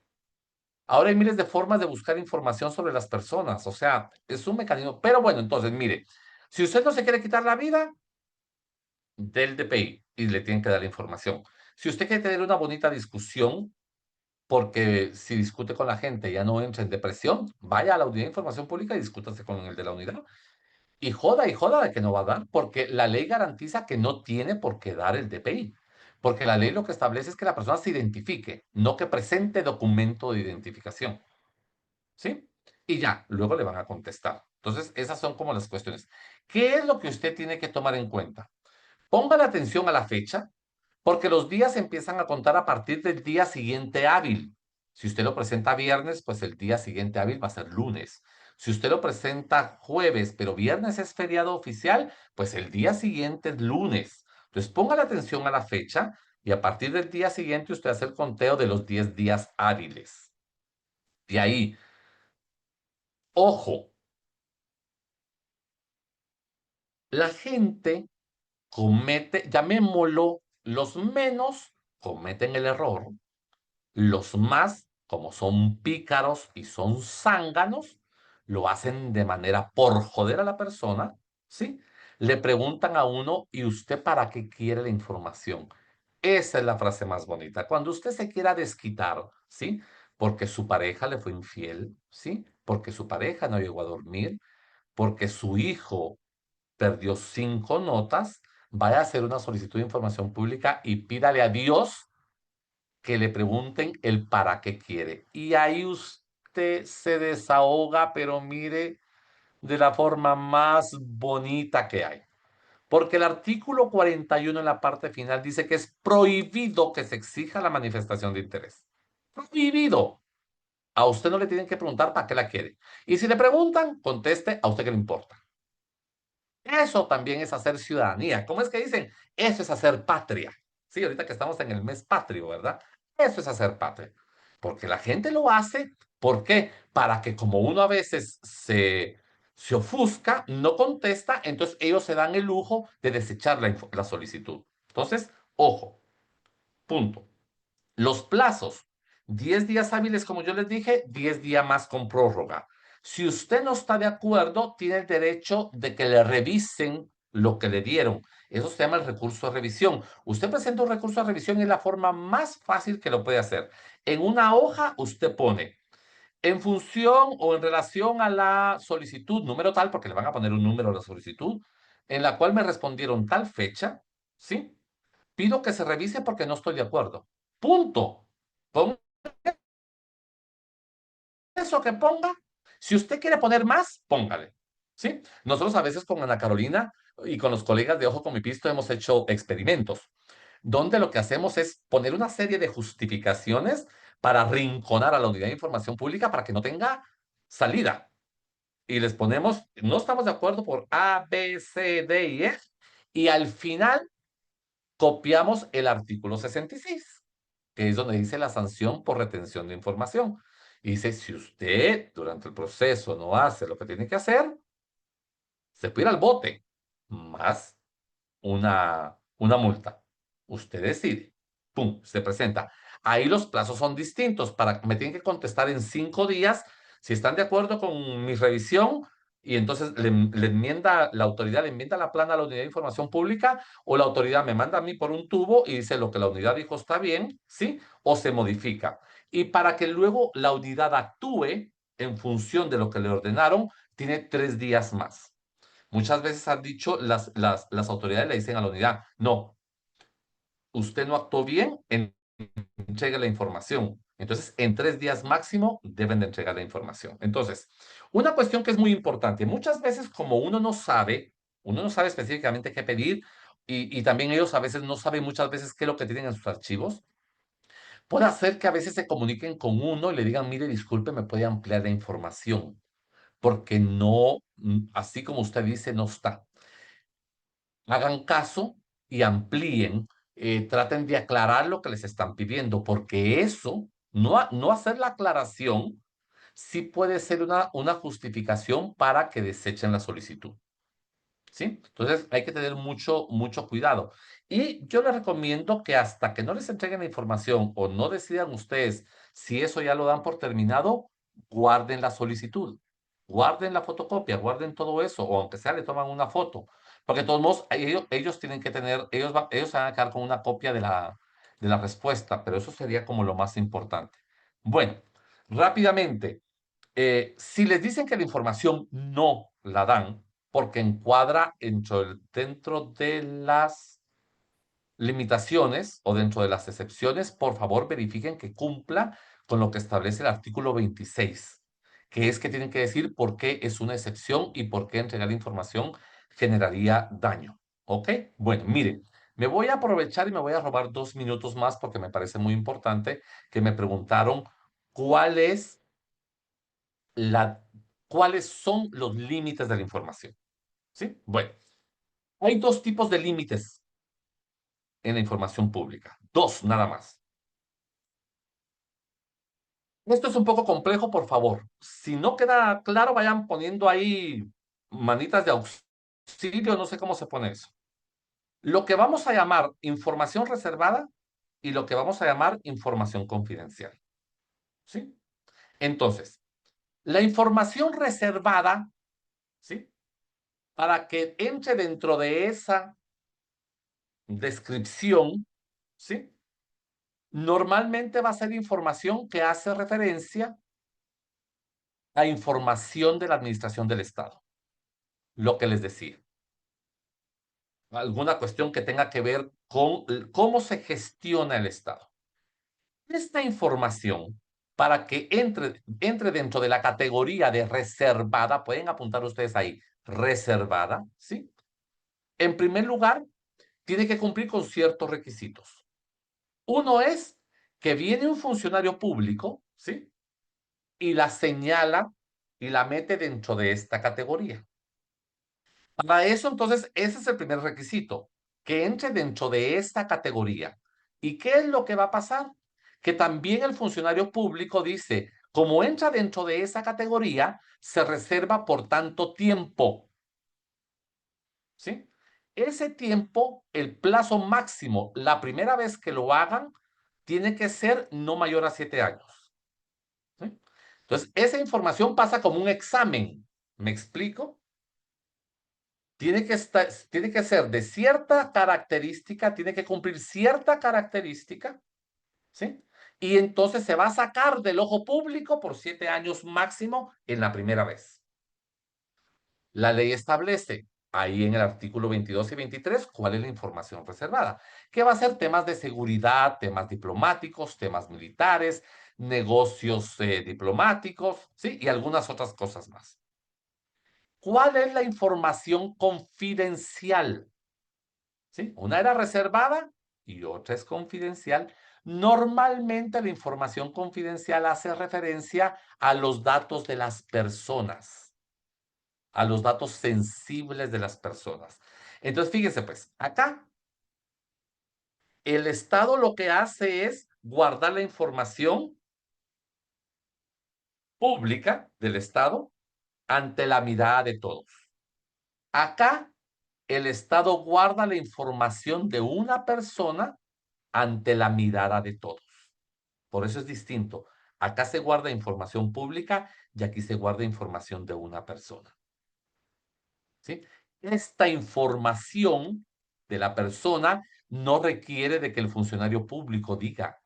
Ahora hay miles de formas de buscar información sobre las personas. O sea, es un mecanismo. Pero bueno, entonces, mire, si usted no se quiere quitar la vida, del DPI y le tienen que dar la información. Si usted quiere tener una bonita discusión, porque si discute con la gente ya no entra en depresión, vaya a la unidad de información pública y discútase con el de la unidad. Y joda de que no va a dar, porque la ley garantiza que no tiene por qué dar el DPI. Porque la ley lo que establece es que la persona se identifique, no que presente documento de identificación. ¿Sí? Y ya, luego le van a contestar. Entonces, esas son como las cuestiones. ¿Qué es lo que usted tiene que tomar en cuenta? Póngale atención a la fecha, porque los días empiezan a contar a partir del día siguiente hábil. Si usted lo presenta viernes, pues el día siguiente hábil va a ser lunes. Si usted lo presenta jueves, pero viernes es feriado oficial, pues el día siguiente es lunes. Entonces póngale atención a la fecha y a partir del día siguiente usted hace el conteo de los 10 días hábiles. De ahí, ojo, la gente comete, llamémoslo, los menos cometen el error. Los más, como son pícaros y son zánganos, lo hacen de manera por joder a la persona, ¿sí? Le preguntan a uno, ¿y usted para qué quiere la información? Esa es la frase más bonita. Cuando usted se quiera desquitar, ¿sí? Porque su pareja le fue infiel, ¿sí? Porque su pareja no llegó a dormir, porque su hijo perdió 5 notas, vaya a hacer una solicitud de información pública y pídale a Dios que le pregunten el para qué quiere. Y ahí usted se desahoga, pero mire, de la forma más bonita que hay. Porque el artículo 41 en la parte final dice que es prohibido que se exija la manifestación de interés. Prohibido. A usted no le tienen que preguntar para qué la quiere. Y si le preguntan, conteste a usted qué le importa. Eso también es hacer ciudadanía. ¿Cómo es que dicen? Eso es hacer patria. Sí, ahorita que estamos en el mes patrio, ¿verdad? Eso es hacer patria. Porque la gente lo hace, ¿por qué? Para que como uno a veces se ofusca, no contesta, entonces ellos se dan el lujo de desechar la solicitud. Entonces, ojo, punto. Los plazos, 10 días hábiles, como yo les dije, 10 días más con prórroga. Si usted no está de acuerdo, tiene el derecho de que le revisen lo que le dieron. Eso se llama el recurso de revisión. Usted presenta un recurso de revisión y es la forma más fácil que lo puede hacer. En una hoja usted pone, en función o en relación a la solicitud, número tal, porque le van a poner un número a la solicitud, en la cual me respondieron tal fecha, ¿sí? Pido que se revise porque no estoy de acuerdo. Punto. Con eso que ponga, si usted quiere poner más, póngale. ¿Sí? Nosotros a veces con Ana Carolina y con los colegas de Ojo con mi Pisto hemos hecho experimentos, donde lo que hacemos es poner una serie de justificaciones para rinconar a la Unidad de Información Pública para que no tenga salida. Y les ponemos, no estamos de acuerdo por A, B, C, D y E, y al final copiamos el artículo 66, que es donde dice la sanción por retención de información. Y dice, si usted durante el proceso no hace lo que tiene que hacer, se puede ir al bote, más una multa. Usted decide. Pum, se presenta. Ahí los plazos son distintos. Me tienen que contestar en 5 días. Si están de acuerdo con mi revisión, y entonces le enmienda, la autoridad le enmienda la plana a la unidad de información pública, o la autoridad me manda a mí por un tubo y dice lo que la unidad dijo está bien, ¿sí? O se modifica. Y para que luego la unidad actúe en función de lo que le ordenaron, tiene 3 días más. Muchas veces han dicho, las autoridades le dicen a la unidad, no, usted no actuó bien, entregue la información. Entonces, en 3 días máximo deben de entregar la información. Entonces, una cuestión que es muy importante, muchas veces como uno no sabe específicamente qué pedir y también ellos a veces no saben muchas veces qué es lo que tienen en sus archivos, puede hacer que a veces se comuniquen con uno y le digan, mire, disculpe, me puede ampliar la información, porque no, así como usted dice, no está. Hagan caso y amplíen, traten de aclarar lo que les están pidiendo, porque eso, no hacer la aclaración, sí puede ser una justificación para que desechen la solicitud. ¿Sí? Entonces hay que tener mucho, mucho cuidado. Y yo les recomiendo que hasta que no les entreguen la información o no decidan ustedes si eso ya lo dan por terminado, guarden la solicitud, guarden la fotocopia, guarden todo eso, o aunque sea le toman una foto, porque de todos modos ellos tienen que tener, ellos se van a quedar con una copia de la respuesta, pero eso sería como lo más importante. Bueno, rápidamente, si les dicen que la información no la dan, porque encuadra dentro de las limitaciones o dentro de las excepciones, por favor verifiquen que cumpla con lo que establece el artículo 26, que es que tienen que decir por qué es una excepción y por qué entregar la información generaría daño. ¿Ok? Bueno, miren, me voy a aprovechar y me voy a robar 2 minutos más porque me parece muy importante que me preguntaron cuál es la, cuáles son los límites de la información. ¿Sí? Bueno, hay dos tipos de límites en la información pública. Dos, nada más. Esto es un poco complejo, por favor. Si no queda claro, vayan poniendo ahí manitas de auxilio, no sé cómo se pone eso. Lo que vamos a llamar información reservada y lo que vamos a llamar información confidencial. ¿Sí? Entonces, la información reservada, ¿sí? Para que entre dentro de esa descripción, ¿sí? Normalmente va a ser información que hace referencia a información de la administración del Estado, lo que les decía. Alguna cuestión que tenga que ver con cómo se gestiona el Estado. Esta información para que entre dentro de la categoría de reservada, pueden apuntar ustedes ahí, reservada, ¿sí? En primer lugar, tiene que cumplir con ciertos requisitos. Uno es que viene un funcionario público, ¿sí? Y la señala y la mete dentro de esta categoría. Para eso, entonces, ese es el primer requisito, que entre dentro de esta categoría. ¿Y qué es lo que va a pasar? Que también el funcionario público dice, como entra dentro de esa categoría, se reserva por tanto tiempo, ¿sí? Ese tiempo, el plazo máximo, la primera vez que lo hagan, tiene que ser no mayor a 7 años, ¿sí? Entonces, esa información pasa como un examen. ¿Me explico? Tiene que ser de cierta característica, tiene que cumplir cierta característica, ¿sí? Y entonces se va a sacar del ojo público por 7 años máximo en la primera vez. La ley establece ahí en el artículo 22 y 23 cuál es la información reservada, que va a ser temas de seguridad, temas diplomáticos, temas militares, negocios diplomáticos, ¿sí? Y algunas otras cosas más. ¿Cuál es la información confidencial? ¿Sí? Una era reservada y otra es confidencial. Normalmente la información confidencial hace referencia a los datos de las personas, a los datos sensibles de las personas. Entonces, fíjense pues, acá el Estado lo que hace es guardar la información pública del Estado ante la mirada de todos. Acá el Estado guarda la información de una persona ante la mirada de todos. Por eso es distinto. Acá se guarda información pública y aquí se guarda información de una persona, ¿sí? Esta información de la persona no requiere de que el funcionario público diga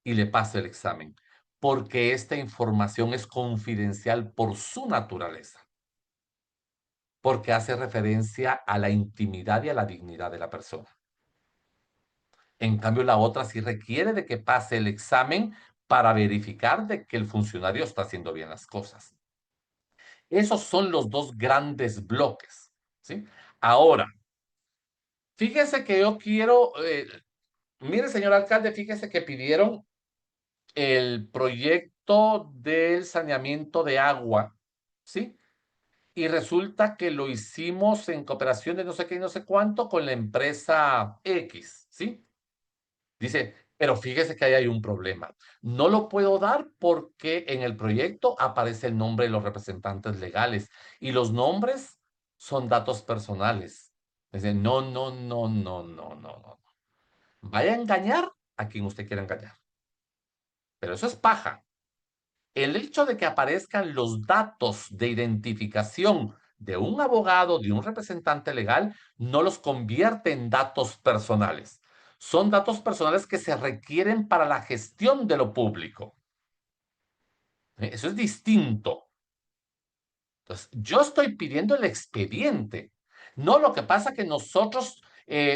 y le pase el examen, porque esta información es confidencial por su naturaleza, porque hace referencia a la intimidad y a la dignidad de la persona. En cambio, la otra sí requiere de que pase el examen para verificar de que el funcionario está haciendo bien las cosas. Esos son los dos grandes bloques, ¿sí? Ahora, fíjese que yo quiero, mire, señor alcalde, fíjese que pidieron el proyecto del saneamiento de agua, ¿sí? Y resulta que lo hicimos en cooperación de no sé qué y no sé cuánto con la empresa X, ¿sí? Dice, pero fíjese que ahí hay un problema. No lo puedo dar porque en el proyecto aparece el nombre de los representantes legales y los nombres son datos personales. Dice, no, no, no, no, no, no, no. Vaya a engañar a quien usted quiera engañar. Pero eso es paja. El hecho de que aparezcan los datos de identificación de un abogado, de un representante legal, no los convierte en datos personales. Son datos personales que se requieren para la gestión de lo público. Eso es distinto. Entonces, yo estoy pidiendo el expediente. No, lo que pasa que nosotros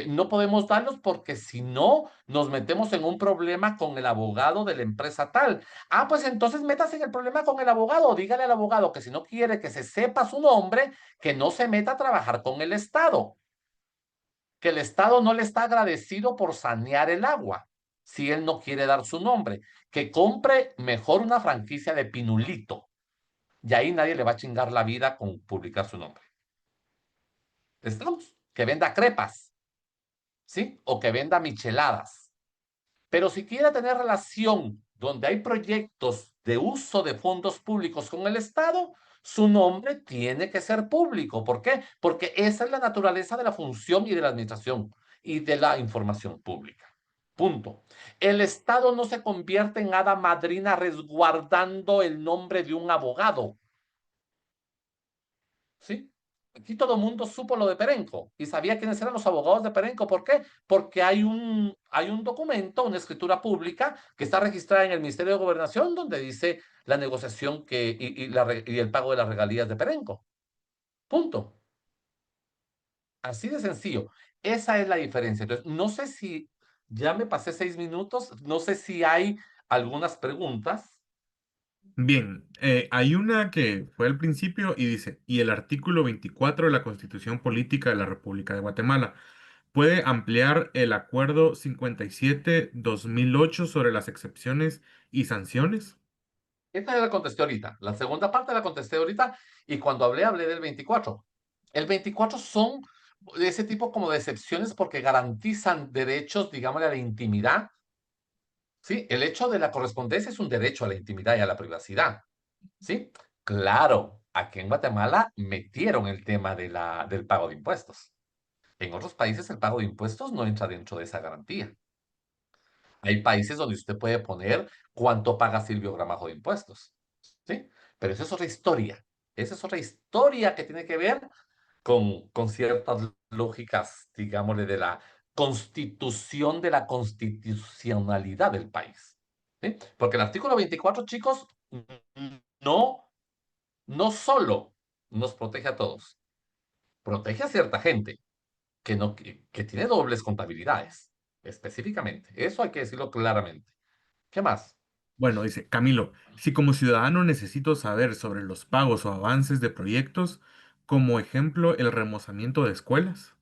no podemos darlos porque si no, nos metemos en un problema con el abogado de la empresa tal. Ah, pues entonces métase en el problema con el abogado. Dígale al abogado que si no quiere que se sepa su nombre, que no se meta a trabajar con el Estado. Que el Estado no le está agradecido por sanear el agua, si él no quiere dar su nombre. Que compre mejor una franquicia de Pinulito. Y ahí nadie le va a chingar la vida con publicar su nombre. ¿Estamos? Que venda crepas, ¿sí? O que venda micheladas. Pero si quiere tener relación donde hay proyectos de uso de fondos públicos con el Estado, su nombre tiene que ser público. ¿Por qué? Porque esa es la naturaleza de la función y de la administración y de la información pública. Punto. El Estado no se convierte en hada madrina resguardando el nombre de un abogado. ¿Sí? Aquí todo el mundo supo lo de Perenco y sabía quiénes eran los abogados de Perenco. ¿Por qué? Porque hay un documento, una escritura pública que está registrada en el Ministerio de Gobernación donde dice la negociación y el pago de las regalías de Perenco. Punto. Así de sencillo. Esa es la diferencia. Entonces, no sé si ya me pasé 6 minutos, no sé si hay algunas preguntas. Bien, hay una que fue al principio y dice, y el artículo 24 de la Constitución Política de la República de Guatemala puede ampliar el Acuerdo 57/2008 sobre las excepciones y sanciones. Esta ya la contesté ahorita. La segunda parte la contesté ahorita y cuando hablé del 24. El 24 son de ese tipo como de excepciones porque garantizan derechos, digamos, a la intimidad. ¿Sí? El hecho de la correspondencia es un derecho a la intimidad y a la privacidad. ¿Sí? Claro, aquí en Guatemala metieron el tema del pago de impuestos. En otros países el pago de impuestos no entra dentro de esa garantía. Hay países donde usted puede poner cuánto paga Silvio Gramajo de impuestos. ¿Sí? Pero esa es otra historia. Esa es otra historia que tiene que ver con ciertas lógicas, digámosle, de la constitución, de la constitucionalidad del país. ¿Sí? Porque el artículo 24, chicos, no, no solo nos protege a todos, protege a cierta gente que tiene dobles contabilidades, específicamente. Eso hay que decirlo claramente. ¿Qué más? Bueno, dice Camilo, si como ciudadano necesito saber sobre los pagos o avances de proyectos, como ejemplo el remozamiento de escuelas.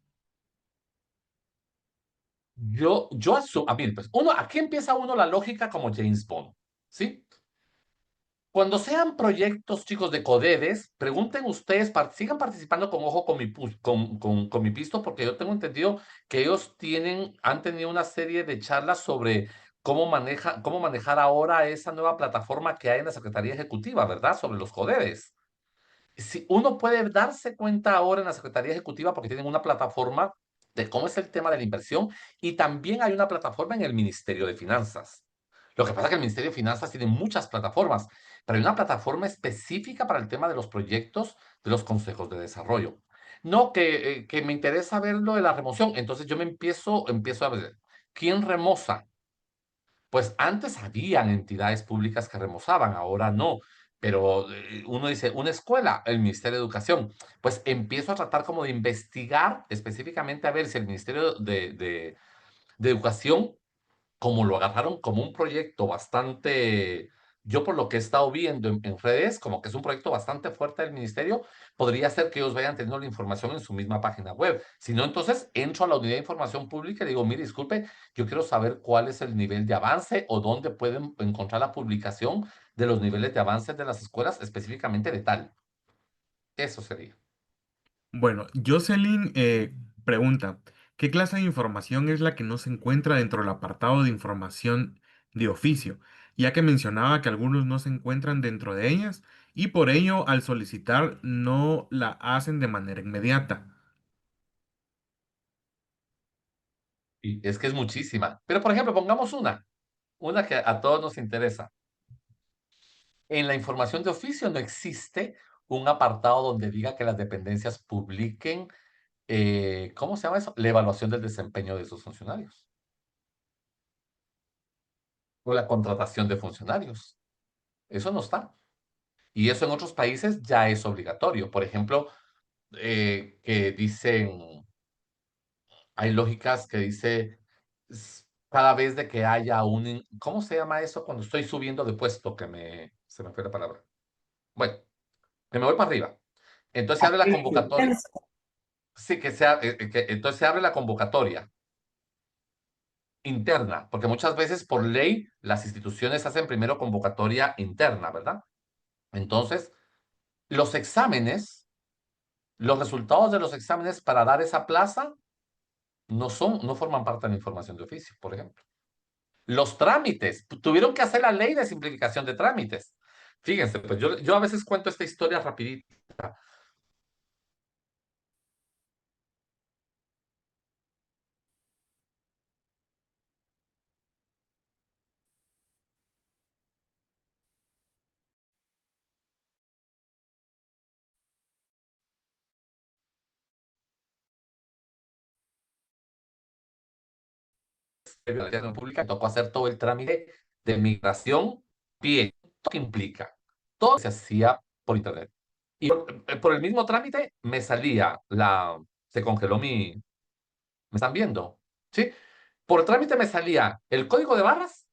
Yo asumo, a mí, pues, aquí empieza uno la lógica como James Bond, ¿sí? Cuando sean proyectos, chicos, de Codedes, pregunten ustedes, sigan participando con ojo con con mi pisto, porque yo tengo entendido que ellos han tenido una serie de charlas sobre cómo manejar ahora esa nueva plataforma que hay en la Secretaría Ejecutiva, ¿verdad? Sobre los Codedes. Si uno puede darse cuenta ahora en la Secretaría Ejecutiva porque tienen una plataforma de cómo es el tema de la inversión y también hay una plataforma en el Ministerio de Finanzas. Lo que pasa es que el Ministerio de Finanzas tiene muchas plataformas, pero hay una plataforma específica para el tema de los proyectos de los consejos de desarrollo. No, que me interesa ver lo de la remoción. Entonces yo empiezo a ver, ¿quién remoza? Pues antes habían entidades públicas que remozaban, ahora no. Pero uno dice, una escuela, el Ministerio de Educación. Pues empiezo a tratar como de investigar específicamente a ver si el Ministerio de Educación como lo agarraron como un proyecto bastante, yo por lo que he estado viendo en redes, como que es un proyecto bastante fuerte del ministerio, podría ser que ellos vayan teniendo la información en su misma página web. Si no, entonces entro a la unidad de información pública y digo, mire, disculpe, yo quiero saber cuál es el nivel de avance o dónde pueden encontrar la publicación de los niveles de avance de las escuelas, específicamente de tal. Eso sería. Bueno, Jocelyn pregunta, ¿qué clase de información es la que no se encuentra dentro del apartado de información de oficio? Ya que mencionaba que algunos no se encuentran dentro de ellas y por ello al solicitar no la hacen de manera inmediata. Y es que es muchísima. Pero, por ejemplo, pongamos una que a todos nos interesa. En la información de oficio no existe un apartado donde diga que las dependencias publiquen, ¿cómo se llama eso? La evaluación del desempeño de sus funcionarios o la contratación de funcionarios. Eso no está. Y eso en otros países ya es obligatorio. Por ejemplo, que dicen, hay lógicas que dice, cada vez de que haya ¿cómo se llama eso? Cuando estoy subiendo de puesto, se me fue la palabra. Bueno, que me voy para arriba. Entonces se abre la convocatoria. Sí, entonces se abre la convocatoria interna, porque muchas veces por ley las instituciones hacen primero convocatoria interna, ¿verdad? Entonces, los exámenes, los resultados de los exámenes para dar esa plaza no forman parte de la información de oficio, por ejemplo. Los trámites, tuvieron que hacer la ley de simplificación de trámites. Fíjense, pues yo a veces cuento esta historia rapidita. De la administración pública, me tocó hacer todo el trámite de migración, bien, todo que implica. Todo se hacía por internet. Y por el mismo trámite me salía se congeló ¿me están viendo? ¿Sí? Por trámite me salía el código de barras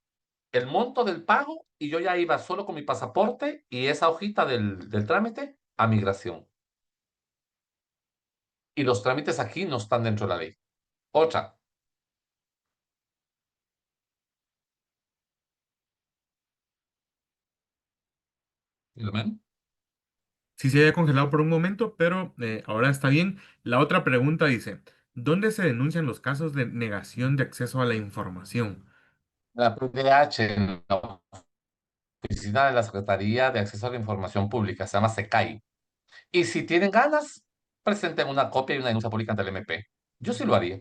el monto del pago y yo ya iba solo con mi pasaporte y esa hojita del trámite a migración. Y los trámites aquí no están dentro de la ley. Otra, ¿me Sí se había congelado por un momento, pero ahora está bien. La otra pregunta dice, ¿dónde se denuncian los casos de negación de acceso a la información? La PDH en la oficina de la Secretaría de Acceso a la Información Pública, se llama SECAI. Y si tienen ganas, presenten una copia y una denuncia pública ante el MP. Yo sí lo haría.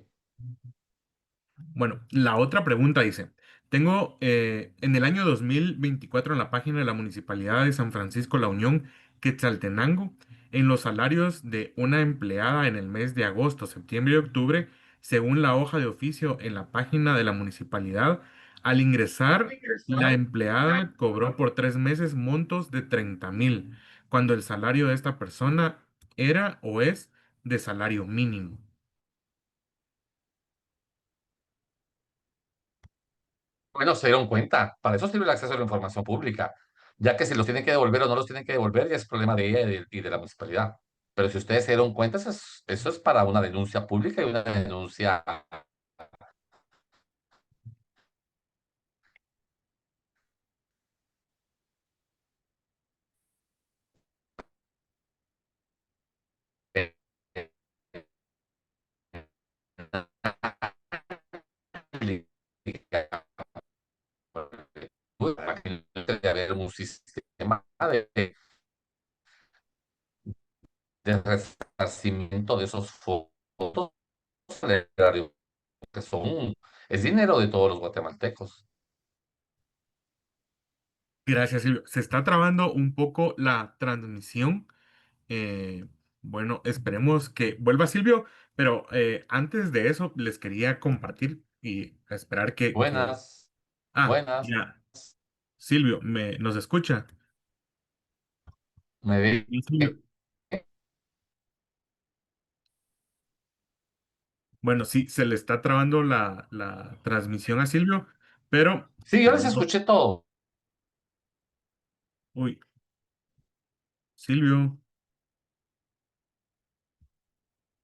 Bueno, la otra pregunta dice, tengo en el año 2024 en la página de la Municipalidad de San Francisco La Unión, Quetzaltenango, en los salarios de una empleada en el mes de agosto, septiembre y octubre, según la hoja de oficio en la página de la municipalidad, al ingresar, la empleada cobró por 3 meses montos de 30,000, cuando el salario de esta persona era o es de salario mínimo. Bueno, se dieron cuenta. Para eso sirve el acceso a la información pública. Ya que si los tienen que devolver o no los tienen que devolver, ya es problema de ella y de la municipalidad. Pero si ustedes se dieron cuenta, eso es para una denuncia pública y una denuncia eh, de haber un sistema de resarcimiento de esos fondos que es dinero de todos los guatemaltecos. Gracias, Silvio. Se está trabando un poco la transmisión. Eh, bueno, esperemos que vuelva Silvio, pero antes de eso les quería compartir y esperar que... Buenas, Ah, buenas. ya. Silvio, ¿nos escucha? Me di- Sí, Silvio. Bueno, sí, se le está trabando la transmisión a Silvio, pero Sí, yo les esperemos. escuché todo. Uy, Silvio.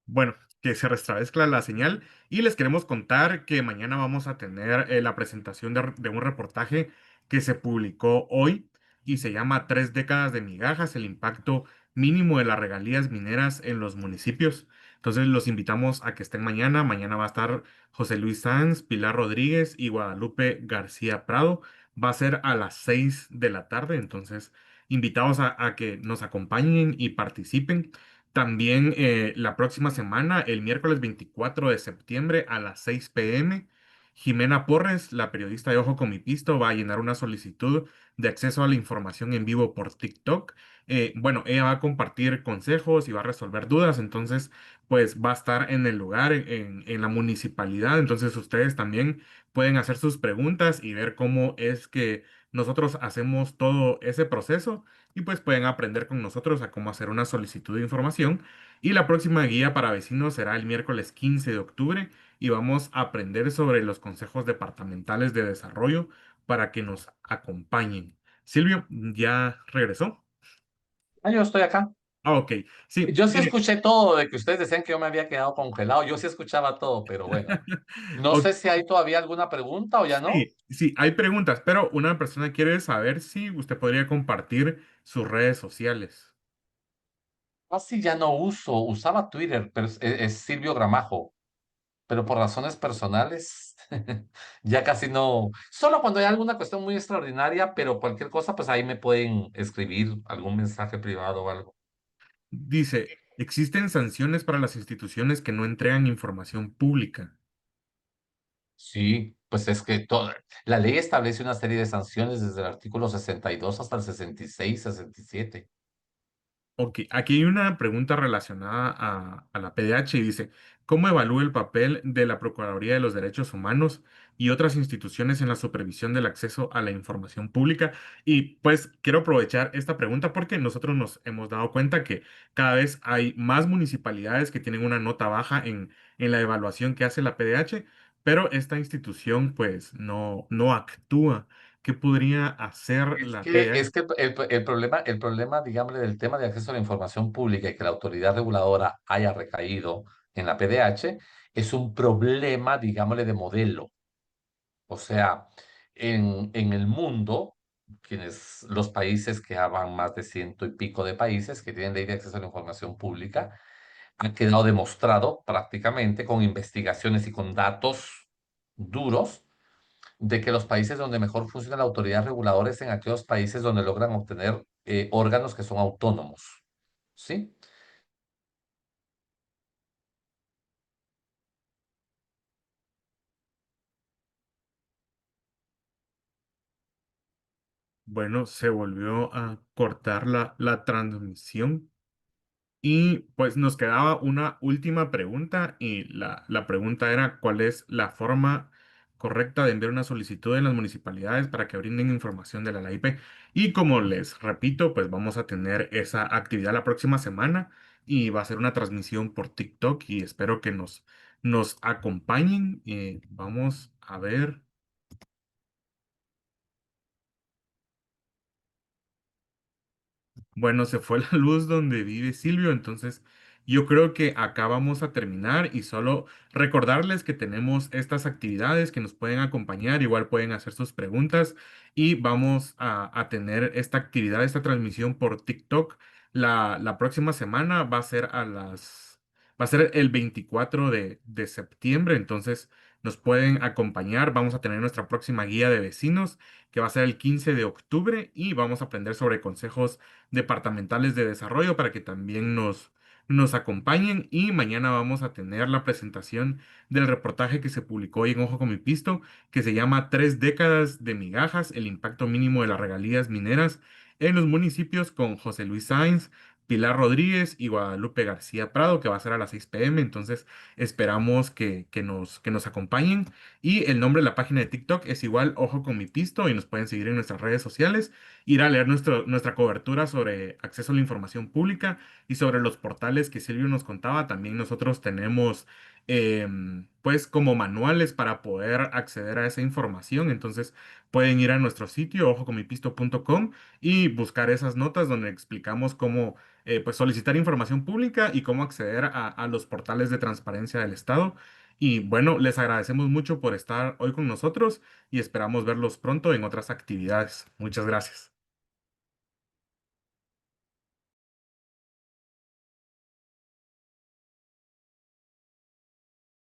Bueno, que se restablezca la señal y les queremos contar que mañana vamos a tener la presentación de un reportaje que se publicó hoy y se llama Tres décadas de migajas, el impacto mínimo de las regalías mineras en los municipios. Entonces los invitamos a que estén mañana. Mañana va a estar José Luis Sanz, Pilar Rodríguez y Guadalupe García Prado. Va a ser a las 6 de la tarde, entonces invitados a que nos acompañen y participen. También la próxima semana, el miércoles 24 de septiembre a las 6 p.m., Jimena Porres, la periodista de Ojo con mi Pisto, va a llenar una solicitud de acceso a la información en vivo por TikTok. Bueno, ella va a compartir consejos y va a resolver dudas, entonces, pues va a estar en el lugar, en la municipalidad. Entonces, ustedes también pueden hacer sus preguntas y ver cómo es que nosotros hacemos todo ese proceso y pues pueden aprender con nosotros a cómo hacer una solicitud de información. Y la próxima guía para vecinos será el miércoles 15 de octubre y vamos a aprender sobre los consejos departamentales de desarrollo para que nos acompañen. Silvio, ¿ya regresó? Ah, yo estoy acá. Ah, ok. Sí, Yo sí mire, escuché todo de que ustedes decían que yo me había quedado congelado. Yo sí escuchaba todo, pero bueno. No o- sé si hay todavía alguna pregunta o ya no. sí, sí, hay preguntas, pero una persona quiere saber si usted podría compartir sus redes sociales. Casi ya no uso. Usaba Twitter, pero es Silvio Gramajo. Pero por razones personales, ya casi no. Solo cuando hay alguna cuestión muy extraordinaria, pero cualquier cosa, pues ahí me pueden escribir algún mensaje privado o algo. Dice, ¿existen sanciones para las instituciones que no entregan información pública? Sí, pues es que la ley establece una serie de sanciones desde el artículo 62 hasta el 66, 67. Ok, aquí hay una pregunta relacionada a la PDH y dice, ¿cómo evalúa el papel de la Procuraduría de los Derechos Humanos y otras instituciones en la supervisión del acceso a la información pública? Y pues quiero aprovechar esta pregunta porque nosotros nos hemos dado cuenta que cada vez hay más municipalidades que tienen una nota baja en la evaluación que hace la PDH, pero esta institución pues no actúa. ¿Qué podría hacer Es la que, PDH? es que el problema, digámosle, del tema de acceso a la información pública y que la autoridad reguladora haya recaído en la PDH es un problema, digámosle, de modelo. O sea, en el mundo, los países que van más de ciento y pico de países que tienen ley de acceso a la información pública, ha quedado demostrado prácticamente con investigaciones y con datos duros de que los países donde mejor funciona la autoridad reguladora es en aquellos países donde logran obtener órganos que son autónomos. ¿Sí? Bueno, se volvió a cortar la transmisión. Y pues nos quedaba una última pregunta y la pregunta era ¿cuál es la forma correcta de enviar una solicitud en las municipalidades para que brinden información de la IP? Y como les repito, pues vamos a tener esa actividad la próxima semana y va a ser una transmisión por TikTok y espero que nos acompañen. Vamos a ver. Bueno, se fue la luz donde vive Silvio, entonces yo creo que acá vamos a terminar y solo recordarles que tenemos estas actividades que nos pueden acompañar, igual pueden hacer sus preguntas y vamos a tener esta actividad, esta transmisión por TikTok. La próxima semana va a ser el 24 de septiembre, entonces nos pueden acompañar. Vamos a tener nuestra próxima guía de vecinos que va a ser el 15 de octubre y vamos a aprender sobre consejos departamentales de desarrollo para que también nos acompañen. Y mañana vamos a tener la presentación del reportaje que se publicó hoy en Ojo con mi Pisto, que se llama Tres décadas de migajas, el impacto mínimo de las regalías mineras en los municipios con José Luis Sáenz, Pilar Rodríguez y Guadalupe García Prado, que va a ser a las 6 p.m. Entonces esperamos que nos acompañen. Y el nombre de la página de TikTok es igual Ojo con mi Pisto y nos pueden seguir en nuestras redes sociales, ir a leer nuestra cobertura sobre acceso a la información pública y sobre los portales que Silvio nos contaba. También nosotros tenemos, pues, como manuales para poder acceder a esa información. Entonces, pueden ir a nuestro sitio, ojocomipisto.com, y buscar esas notas donde explicamos cómo, pues, solicitar información pública y cómo acceder a los portales de transparencia del Estado. Y bueno, les agradecemos mucho por estar hoy con nosotros y esperamos verlos pronto en otras actividades. Muchas gracias.